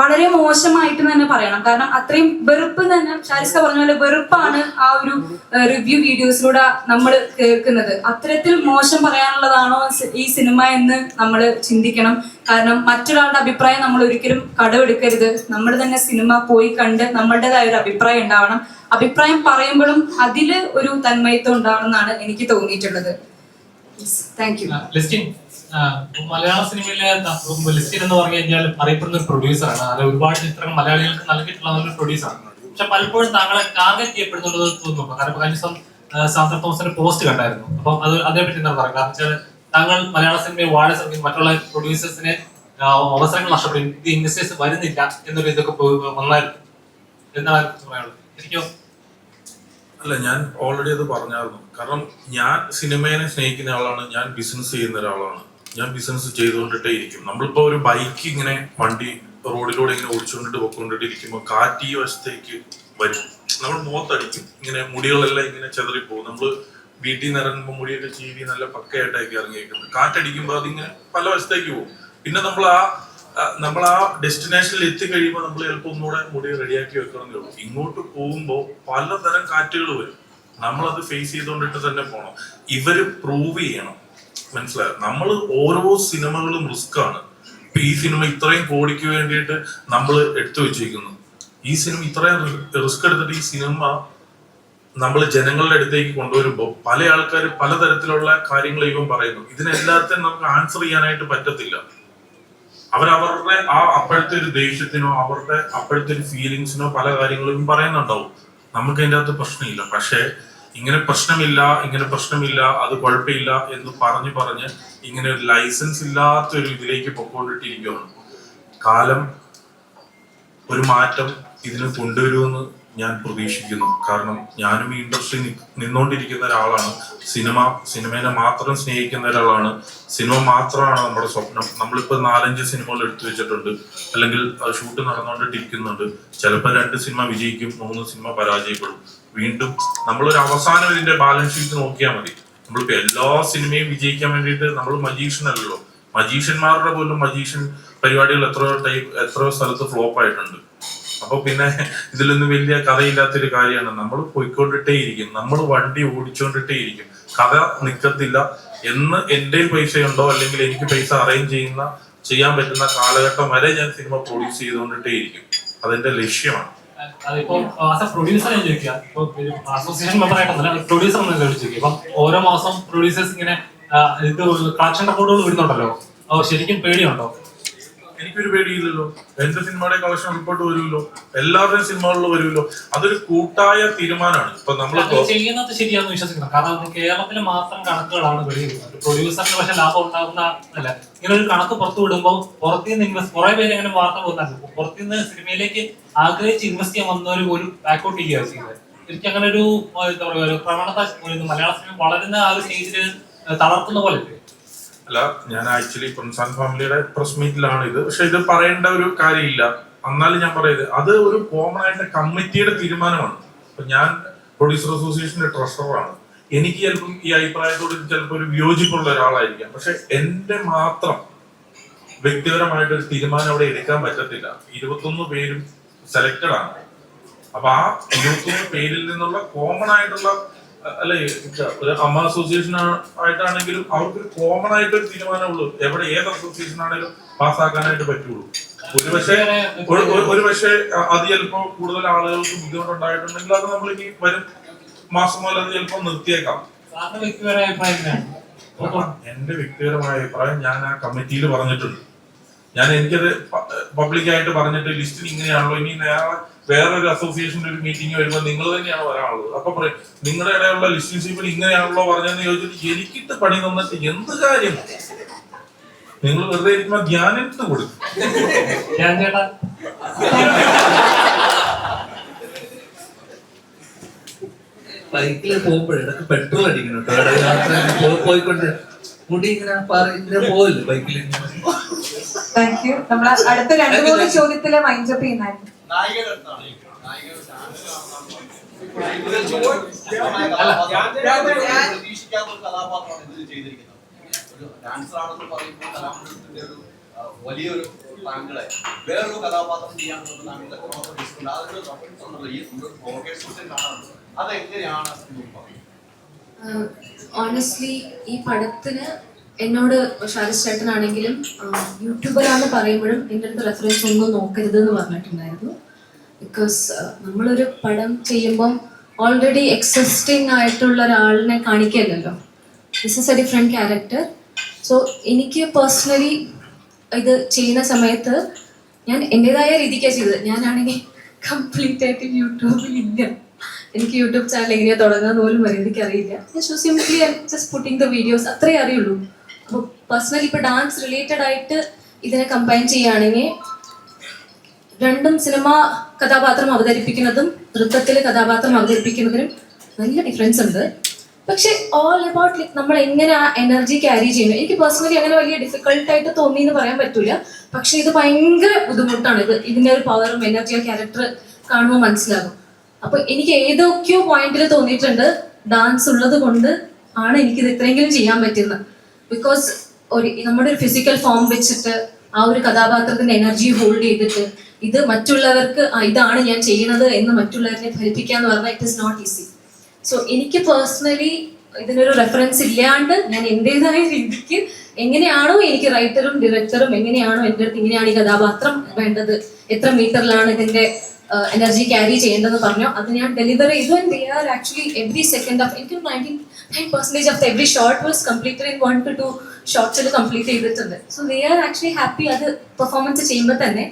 വളരെ മോശമായിട്ട് തന്നെ പറയണം. കാരണം അത്രയും വെറുപ്പ് തന്നെ, ഷാരിസ്ക പറഞ്ഞ പോലെ വെറുപ്പാണ് ആ ഒരു റിവ്യൂ വീഡിയോസിലൂടെ നമ്മൾ കേൾക്കുന്നത്. അത്തരത്തിൽ മോശം പറയാനുള്ളതാണോ ഈ സിനിമ എന്ന് നമ്മൾ ചിന്തിക്കണം. കാരണം മറ്റൊരാളുടെ അഭിപ്രായം നമ്മൾ ഒരിക്കലും കടമെടുക്കരുത്. നമ്മൾ തന്നെ സിനിമ പോയി കണ്ട് നമ്മളുടേതായ ഒരു അഭിപ്രായം ഉണ്ടാവണം. അഭിപ്രായം പറയുമ്പോഴും അതിൽ ഒരു തന്മയത്വം ഉണ്ടാവണം എന്നാണ് എനിക്ക് തോന്നിയിട്ടുള്ളത്. Thank you. മലയാള സിനിമയിലെ ലിസ്റ്റിൻ എന്ന് പറഞ്ഞു കഴിഞ്ഞാൽ അറിയപ്പെടുന്ന ഒരു പ്രൊഡ്യൂസറാണ്. അത് ഒരുപാട് ചിത്രങ്ങൾ മലയാളികൾക്ക് നൽകിയിട്ടുള്ള ഒരു പ്രൊഡ്യൂസറാണ്. പക്ഷെ പലപ്പോഴും താങ്കളെ ടാർഗറ്റ് ചെയ്യപ്പെടുന്നുള്ളത് തോന്നുന്നു. കാരണം കഴിഞ്ഞ ദിവസം സാന്ദ്ര തോമസിന്റെ പോസ്റ്റ് കണ്ടായിരുന്നു. അപ്പം അത് അതേപറ്റി എന്താ പറയുക? കാരണം വെച്ചാൽ താങ്കൾ മലയാള സിനിമയെ വാഴ ശ്രമിക്കും, മറ്റുള്ള പ്രൊഡ്യൂസേഴ്സിന് അവസരങ്ങൾ നഷ്ടപ്പെടും, ഇത് ഇൻഡസ്ട്രീസ് വരുന്നില്ല എന്നൊരു ഇതൊക്കെ വന്നായിരുന്നു. എന്താണ് പറയാനുള്ളത്? ശരിക്കും അല്ല, ഞാൻ ഓൾറെഡി അത് പറഞ്ഞായിരുന്നു. കാരണം ഞാൻ സിനിമയെ സ്നേഹിക്കുന്ന ആളാണ്, ഞാൻ ബിസിനസ് ചെയ്യുന്ന ഒരാളാണ്, ഞാൻ ബിസിനസ് ചെയ്തുകൊണ്ടിട്ടേ ഇരിക്കും. നമ്മളിപ്പോ ഒരു ബൈക്ക് ഇങ്ങനെ വണ്ടി റോഡിലൂടെ ഇങ്ങനെ ഓടിച്ചുകൊണ്ടിട്ട് പൊക്കൊണ്ടിട്ട് ഇരിക്കുമ്പോൾ കാറ്റ് ഈ വശത്തേക്ക് വരും, നമ്മൾ മുഖത്തടിക്കും, ഇങ്ങനെ മുടികളെല്ലാം ഇങ്ങനെ ചെതറിപ്പോകും. നമ്മൾ വീട്ടിൽ നിന്ന് ഇറങ്ങുമ്പോൾ മുടിയൊക്കെ ചീവി നല്ല പക്കയായിട്ടൊക്കെ ഇറങ്ങിയിരിക്കുന്നത്, കാറ്റടിക്കുമ്പോൾ അതിങ്ങനെ പല വശത്തേക്ക് പോകും. പിന്നെ നമ്മൾ ആ ഡെസ്റ്റിനേഷനിൽ എത്തിക്കഴിയുമ്പോൾ നമ്മൾ ചിലപ്പോൾ ഒന്നുകൂടെ മുടി റെഡിയാക്കി വെക്കണമെന്നേ ഉള്ളൂ. ഇങ്ങോട്ട് പോകുമ്പോൾ പലതരം കാറ്റുകൾ വരും, നമ്മളത് ഫേസ് ചെയ്തുകൊണ്ടിട്ട് തന്നെ പോകണം. ഇവര് പ്രൂവ് ചെയ്യണം, മനസ്സിലായോ? നമ്മൾ ഓരോ സിനിമകളും റിസ്ക് ആണ്. ഇപ്പൊ ഈ സിനിമ ഇത്രയും കോടിക്ക് വേണ്ടിയിട്ട് നമ്മൾ എടുത്തു വെച്ചിരിക്കുന്നു. ഈ സിനിമ ഇത്രയും റിസ്ക് എടുത്തിട്ട് ഈ സിനിമ നമ്മൾ ജനങ്ങളുടെ അടുത്തേക്ക് കൊണ്ടുവരുമ്പോൾ പല ആൾക്കാർ പലതരത്തിലുള്ള കാര്യങ്ങൾ ഇവൻ പറയുന്നു. ഇതിനെല്ലാത്തിനും നമുക്ക് ആൻസർ ചെയ്യാനായിട്ട് പറ്റത്തില്ല. അവരവരുടെ ആ അപ്പോഴത്തെ ഒരു ദേഷ്യത്തിനോ അവരുടെ അപ്പോഴത്തെ ഒരു ഫീലിങ്സിനോ പല കാര്യങ്ങളും പറയുന്നുണ്ടാവും. നമുക്ക് അതിൻ്റെ അകത്ത് പ്രശ്നമില്ല. പക്ഷേ ഇങ്ങനെ പ്രശ്നമില്ല, അത് കുഴപ്പമില്ല എന്ന് പറഞ്ഞ് ഇങ്ങനെ ഒരു ലൈസൻസ് ഇല്ലാത്ത ഒരു ഇതിലേക്ക് പൊക്കോണ്ടിട്ടിരിക്കുകയാണ്. കാലം ഒരു മാറ്റം ഇതിന് കൊണ്ടുവരുമെന്ന് ഞാൻ പ്രതീക്ഷിക്കുന്നു. കാരണം ഞാനും ഈ ഇൻഡസ്ട്രി നിന്നുകൊണ്ടിരിക്കുന്ന ഒരാളാണ്, സിനിമേനെ മാത്രം സ്നേഹിക്കുന്ന ഒരാളാണ്. സിനിമ മാത്രമാണ് നമ്മുടെ സ്വപ്നം. നമ്മളിപ്പോൾ 4-5 സിനിമകൾ എടുത്തു വെച്ചിട്ടുണ്ട്, അല്ലെങ്കിൽ ഷൂട്ട് നടന്നുകൊണ്ടിട്ടിരിക്കുന്നുണ്ട്. ചിലപ്പോൾ 2 സിനിമ വിജയിക്കും, 3 സിനിമ പരാജയപ്പെടും. വീണ്ടും നമ്മളൊരു അവസാനം ഇതിന്റെ ബാലൻസ് ഷീറ്റ് നോക്കിയാൽ മതി. നമ്മളിപ്പോൾ എല്ലാ സിനിമയും വിജയിക്കാൻ വേണ്ടിയിട്ട് നമ്മൾ മജീഷ്യൻ അല്ലല്ലോ. മജീഷ്യന്മാരുടെ പോലും മജീഷ്യൻ പരിപാടികൾ എത്രയോ സ്ഥലത്ത് ഫ്ലോപ്പ് ആയിട്ടുണ്ട്. അപ്പൊ പിന്നെ ഇതിലൊന്നും വലിയ കഥയില്ലാത്തൊരു കാര്യമാണ്. നമ്മൾ പോയിക്കൊണ്ടിട്ടേ ഇരിക്കും, നമ്മൾ വണ്ടി ഓടിച്ചോണ്ടിട്ടേ ഇരിക്കും. കഥ നിൽക്കത്തില്ല എന്ന് എൻ്റെ പൈസയുണ്ടോ അല്ലെങ്കിൽ എനിക്ക് പൈസ അറേഞ്ച് ചെയ്യാൻ പറ്റുന്ന കാലഘട്ടം വരെ ഞാൻ സിനിമ പ്രൊഡ്യൂസ് ചെയ്തുകൊണ്ടിട്ടേ ഇരിക്കും. അതെന്റെ ലക്ഷ്യമാണ്. അതിപ്പോ പ്രൊഡ്യൂസർ ഞാൻ ചോദിക്കുക, അസോസിയേഷൻ മെമ്പറായിട്ടല്ല, പ്രൊഡ്യൂസർ ചോദിക്കുക. ഇപ്പം ഓരോ മാസം പ്രൊഡ്യൂസേഴ്സ് ഇങ്ങനെ ഇത് കളക്ഷൻ റിപ്പോർട്ടുകൾ വരുന്നുണ്ടല്ലോ, ശരിക്കും പേടിയുണ്ടോ? എനിക്കൊരു പേടിയില്ലല്ലോ. എന്റെ സിനിമയുടെ കളക്ഷൻ റിപ്പോർട്ട് വരുമല്ലോ, എല്ലാവരുടെയും സിനിമകളിലും വരുമല്ലോ. അതൊരു കൂട്ടായ തീരുമാനമാണ്. ഇപ്പൊ നമ്മളിപ്പോ ചെയ്യുന്നത് ശരിയാണെന്ന് വിശ്വസിക്കുന്നത്. കാരണം കേരളത്തിൽ മാത്രം കണക്കുകളാണ് വെളിയിടുന്നത്. പ്രൊഡ്യൂസറിന് പക്ഷെ ലാഭം ഉണ്ടാകുന്ന അല്ല. ഇങ്ങനെ ഒരു കണക്ക് പുറത്തു വിടുമ്പോൾ പുറത്തുനിന്ന് കുറെ പേര് അങ്ങനെ വാർത്ത പോകുന്നുണ്ട്. പുറത്തുനിന്ന് സിനിമയിലേക്ക് ആഗ്രഹിച്ച് ഇൻവെസ്റ്റ് ചെയ്യാൻ വന്നവർ ഒരു ബാക്കൗട്ട് ചെയ്യുകയാണ് ചെയ്യുന്നത്. ശരിക്കും അങ്ങനെ ഒരു എന്താ പറയുക, ഒരു പ്രവണത മലയാള സിനിമ വളരുന്ന ആ ഒരു സ്റ്റേജിൽ തളർത്തുന്ന പോലെ. അല്ല, ഞാൻ ആക്ച്വലി പ്രിൻസ് ആൻഡ് ഫാമിലിയുടെ പ്രസ് മീറ്റിലാണ് ഇത്. പക്ഷെ ഇത് പറയേണ്ട ഒരു കാര്യമില്ല. എന്നാലും ഞാൻ പറയുന്നത് അത് ഒരു കോമൺ ആയിട്ട് കമ്മിറ്റിയുടെ തീരുമാനമാണ്. ഇപ്പൊ ഞാൻ പ്രൊഡ്യൂസർ അസോസിയേഷന്റെ ട്രഷററാണ്. എനിക്ക് ചിലപ്പം ഈ അഭിപ്രായത്തോട് ചിലപ്പോൾ ഒരു വിയോജിപ്പുള്ള ഒരാളായിരിക്കാം. പക്ഷെ എന്റെ മാത്രം വ്യക്തിപരമായിട്ടൊരു തീരുമാനം അവിടെ എടുക്കാൻ പറ്റത്തില്ല. 21 പേരും സെലക്റ്റഡ് ആണ്. അപ്പൊ ആ 21 പേരിൽ നിന്നുള്ള കോമൺ ആയിട്ടുള്ള, അല്ലെ, ഒരു അമ്മ അസോസിയേഷൻ ആയിട്ടാണെങ്കിലും അവർക്കൊരു കോമൺ ആയിട്ടൊരു തീരുമാനമുള്ളൂ. ഏത് അസോസിയേഷൻ ആണെങ്കിലും പാസ്സാക്കാനായിട്ട് പറ്റുള്ളൂ. ഒരു പക്ഷേ അത് ചിലപ്പോ കൂടുതൽ ആളുകൾക്ക് ബുദ്ധിമുട്ടുണ്ടായിട്ടുണ്ടെങ്കിൽ അത് നമ്മൾ ഇനി വരും മാസം മുതൽ അത് ചിലപ്പോ നിർത്തിയേക്കാം. എന്റെ വ്യക്തിപരമായ അഭിപ്രായം ഞാൻ ആ കമ്മിറ്റിയിൽ പറഞ്ഞിട്ടുണ്ട്. എനിക്കത് പബ്ലിക്കായിട്ട് പറഞ്ഞിട്ട് ലിസ്റ്റിൽ ഇങ്ങനെയാണല്ലോ, ഇനി വേറൊരു അസോസിയേഷന്റെ ഒരു മീറ്റിംഗ് വരുമ്പോൾ നിങ്ങൾ തന്നെയാണ് വരാനുള്ളത്. അപ്പൊ പറയും നിങ്ങളുടെ ഇടയിലുള്ള ലിസ്റ്റിംഗ് ഷീപ്പിൽ ഇങ്ങനെയാണല്ലോ പറഞ്ഞതെന്ന് ചോദിച്ചിട്ട് എനിക്കിട്ട് പണി തന്നിട്ട് എന്ത് കാര്യം? നിങ്ങൾ വെറുതെ ഇരിക്കുമ്പോൾ ധ്യാനം കൊടുക്കും. ഞാൻ ചേട്ടാ ബൈക്കിൽ പോകുമ്പോഴേ ഇടയ്ക്ക് പെട്രോൾ അടിക്കണം കേട്ടോ. യാത്ര പോയിക്കൊണ്ട് മുടി ഇങ്ങനെ പോവില്ല ബൈക്കിൽ. Thank you. നമ്മൾ അടുത്ത 2-3 ചോദ്യത്തില് മൈൻഡപ്പ് ചെയ്യുന്നായിരുന്നു. നായികയുടെ അടുത്താണ്. നായികയുടെ പ്രതീക്ഷിക്കാത്ത ഒരു കഥാപാത്രമാണ് ഇതിൽ ചെയ്തിരിക്കുന്നത്. ഒരു ഡാൻസർ ആണെന്ന് പറയുമ്പോൾ കലാമണ്ഡലത്തിന്റെ ഒരു വലിയൊരു താങ്കളെ വേറൊരു കഥാപാത്രം ചെയ്യാൻ താങ്കളുടെ പ്രതീക്ഷിക്കുന്നത് അതൊരു റഫറൻസ് ഉണ്ടല്ലോ ഈ ഓർക്കസ്ട്രേഷൻ കാണാറുണ്ട്. അതെങ്ങനെയാണ് ഓണസ്റ്റ്ലി ഈ പടത്തിന് എന്നോട് ഷാരിസ് ചേട്ടനാണെങ്കിലും യൂട്യൂബറാന്ന് പറയുമ്പോഴും എൻ്റെ അടുത്ത് റെഫറൻസ് ഒന്നും നോക്കരുത് എന്ന് പറഞ്ഞിട്ടുണ്ടായിരുന്നു. ബിക്കോസ് നമ്മളൊരു പടം ചെയ്യുമ്പം ഓൾറെഡി എക്സിസ്റ്റിംഗ് ആയിട്ടുള്ള ഒരാളിനെ കാണിക്കില്ലല്ലോ. This is a different character. So എനിക്ക് പേഴ്സണലി ഇത് ചെയ്യുന്ന സമയത്ത് ഞാൻ എൻ്റെതായ രീതിക്കാണ് ചെയ്തത്. ഞാനാണെങ്കിൽ കംപ്ലീറ്റ് ആയിട്ട് യൂട്യൂബിലില്ല. എനിക്ക് യൂട്യൂബ് ചാനൽ എങ്ങനെയാണ് തുടങ്ങുന്നത് പോലും വരെ എനിക്കറിയില്ല. Simply just putting the videos അത്രേ അറിയുള്ളൂ. അപ്പോൾ പേഴ്സണലി ഇപ്പോൾ ഡാൻസ് റിലേറ്റഡ് ആയിട്ട് ഇതിനെ കമ്പൈൻ ചെയ്യുകയാണെങ്കിൽ രണ്ടും സിനിമ കഥാപാത്രം അവതരിപ്പിക്കുന്നതും നൃത്തത്തിൽ കഥാപാത്രം അവതരിപ്പിക്കുന്നതിനും നല്ല ഡിഫറൻസ് ഉണ്ട്. പക്ഷെ ഓൾ അബൌട്ട് ലൈക്ക് നമ്മൾ എങ്ങനെ ആ എനർജി ക്യാരി ചെയ്യുന്നു. എനിക്ക് പേഴ്സണലി അങ്ങനെ വലിയ ഡിഫിക്കൽട്ടായിട്ട് തോന്നി എന്ന് പറയാൻ പറ്റില്ല. പക്ഷെ ഇത് ഭയങ്കര ബുദ്ധിമുട്ടാണ്. ഇതിൻ്റെ ഒരു പവറും എനർജിയും ക്യാരക്ടർ കാണുമ്പോൾ മനസ്സിലാകും. അപ്പൊ എനിക്ക് ഏതൊക്കെയോ പോയിന്റിൽ തോന്നിയിട്ടുണ്ട് ഡാൻസ് ഉള്ളത് കൊണ്ട് ആണ് എനിക്കിത് ഇത്രയെങ്കിലും ചെയ്യാൻ പറ്റുന്നത്. ബിക്കോസ് നമ്മുടെ ഒരു ഫിസിക്കൽ ഫോം വെച്ചിട്ട് ആ ഒരു കഥാപാത്രത്തിന്റെ എനർജി ഹോൾഡ് ചെയ്തിട്ട് ഇത് മറ്റുള്ളവർക്ക് ഇതാണ് ഞാൻ ചെയ്യുന്നത് എന്ന് മറ്റുള്ളവരെ ഫലിപ്പിക്കുക എന്ന് പറഞ്ഞാൽ it is not easy. So എനിക്ക് പേഴ്സണലി ഇതിനൊരു റെഫറൻസ് ഇല്ലാണ്ട് ഞാൻ എൻ്റെതായ രീതിക്ക് എങ്ങനെയാണോ എനിക്ക് റൈറ്ററും ഡയറക്ടറും എങ്ങനെയാണോ എൻ്റെ അടുത്ത് ഇങ്ങനെയാണ് ഈ കഥാപാത്രം വേണ്ടത്, എത്ര മീറ്ററിലാണ് ഇതിന്റെ എനർജി ക്യാരി ചെയ്യേണ്ടതെന്ന് പറഞ്ഞു, അത് ഞാൻ ഡെലിവർ ചെയ്തു. And they are actually every second of എനിക്ക് 99% of every shot was completed in 1 to 2 ഷോട്ട്സിൽ കംപ്ലീറ്റ് ചെയ്തിട്ടുണ്ട്. So they are actually happy അത് പെർഫോമൻസ് ചെയ്യുമ്പോൾ തന്നെ.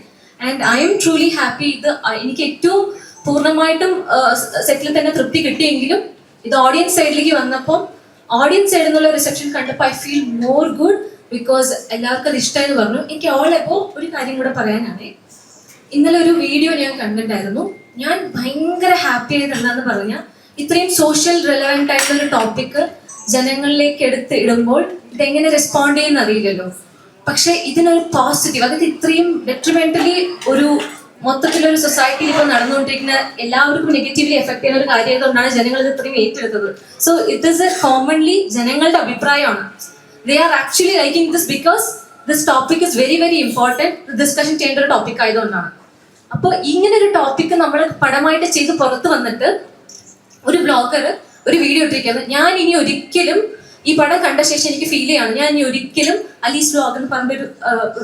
And I am truly happy. ഇത് എനിക്ക് ഏറ്റവും പൂർണ്ണമായിട്ടും സെറ്റിൽ തന്നെ തൃപ്തി കിട്ടിയെങ്കിലും ഇത് ഓഡിയൻസ് സൈഡിലേക്ക് വന്നപ്പോൾ ഓഡിയൻസ് സൈഡിൽ നിന്നുള്ള റിസെപ്ഷൻ കണ്ടപ്പോൾ I feel more good. Because എല്ലാവർക്കും അത് ഇഷ്ടമെന്ന് പറഞ്ഞു. എനിക്ക് ഓളപ്പോൾ ഒരു കാര്യം കൂടെ പറയാനാണ്. ഇന്നലെ ഒരു വീഡിയോ ഞാൻ കണ്ടിട്ടുണ്ടായിരുന്നു. ഞാൻ ഭയങ്കര ഹാപ്പി ആയത് എന്താണെന്ന് പറഞ്ഞാൽ ഇത്രയും സോഷ്യൽ റെലവെന്റ് ആയിട്ടുള്ള ഒരു ടോപ്പിക്ക് ജനങ്ങളിലേക്ക് എടുത്ത് ഇടുമ്പോൾ ഇതെങ്ങനെ റെസ്പോണ്ട് ചെയ്യുന്ന അറിയില്ലല്ലോ. പക്ഷെ ഇതിനൊരു പോസിറ്റീവ്, അതായത് ഇത്രയും ഡെട്രിമെന്റലി ഒരു മൊത്തത്തിലൊരു സൊസൈറ്റിയിൽ ഇപ്പോൾ നടന്നുകൊണ്ടിരിക്കുന്ന എല്ലാവർക്കും നെഗറ്റീവ്ലി എഫക്ട് ചെയ്യുന്ന ഒരു കാര്യം ആയതുകൊണ്ടാണ് ജനങ്ങൾ ഇത് ഇത്രയും ഏറ്റെടുത്തത്. So it is A commonly ജനങ്ങളുടെ അഭിപ്രായമാണ്. ദേ are actually liking this because this topic is very very important. Discussion ചെയ്യേണ്ട ഒരു ടോപ്പിക് ആയതുകൊണ്ടാണ്. അപ്പോൾ ഇങ്ങനെ ഒരു ടോപ്പിക്ക് നമ്മൾ പടമായിട്ട് ചെയ്ത് പുറത്ത് വന്നിട്ട് ഒരു ബ്ലോഗർ ഒരു വീഡിയോ ഇട്ടിരിക്കുന്നത് ഞാൻ ഇനി ഒരിക്കലും ഈ പടം കണ്ട ശേഷം എനിക്ക് ഫീൽ ചെയ്യാണ് ഞാൻ ഇനി ഒരിക്കലും അലീസ് വ്ലോഗ് എന്ന് പറഞ്ഞൊരു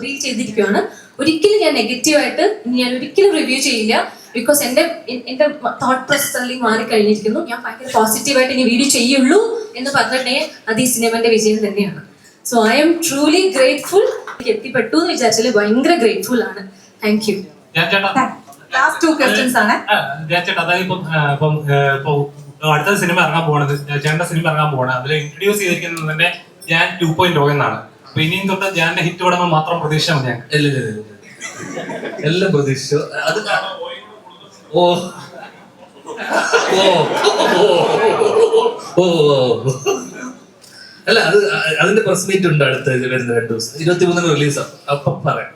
റീൽ ചെയ്തിരിക്കുകയാണ്. ഒരിക്കലും ഞാൻ നെഗറ്റീവായിട്ട് ഞാൻ ഒരിക്കലും റിവ്യൂ ചെയ്യില്ല. ബിക്കോസ് എൻ്റെ തോട്ട് പ്രോസസ് അല്ലെങ്കിൽ മാറിക്കഴിഞ്ഞിരിക്കുന്നു. ഞാൻ ഭയങ്കര പോസിറ്റീവായിട്ട് ഇനി വീഡിയോ ചെയ്യുള്ളൂ എന്ന് പറഞ്ഞിട്ടുണ്ടെങ്കിൽ അത് ഈ സിനിമന്റെ വിജയം തന്നെയാണ്. So I am truly grateful. എനിക്ക് എത്തിപ്പെട്ടു എന്ന് വിചാരിച്ചാൽ ഭയങ്കര ഗ്രേറ്റ്ഫുൾ ആണ്. Thank you. ലാസ്റ്റ് 2 questions ആണ്. ചേട്ടാ അതായത് ഇപ്പം അടുത്ത സിനിമ ഇറങ്ങാൻ പോകണത് ചേട്ടന്റെ സിനിമ ഇറങ്ങാൻ പോകണം. അതിൽ ഇൻട്രൊഡ്യൂസ് ചെയ്തിരിക്കുന്നത് തന്നെ ഞാൻ 2.0 എന്നാണ്. അപ്പൊ ഇനിയും തൊട്ട് ഞാൻ ഹിറ്റ് പടങ്ങൾ മാത്രം പ്രതീക്ഷ മതി. എല്ലാം പ്രതീക്ഷിച്ചു. അത് ഓ ഓ അല്ല അത് അതിന്റെ പ്രസ് മീറ്റ് ഉണ്ട് അടുത്ത വരുന്ന 2 ദിവസം 23 റിലീസാണ്. അപ്പം പറയാം.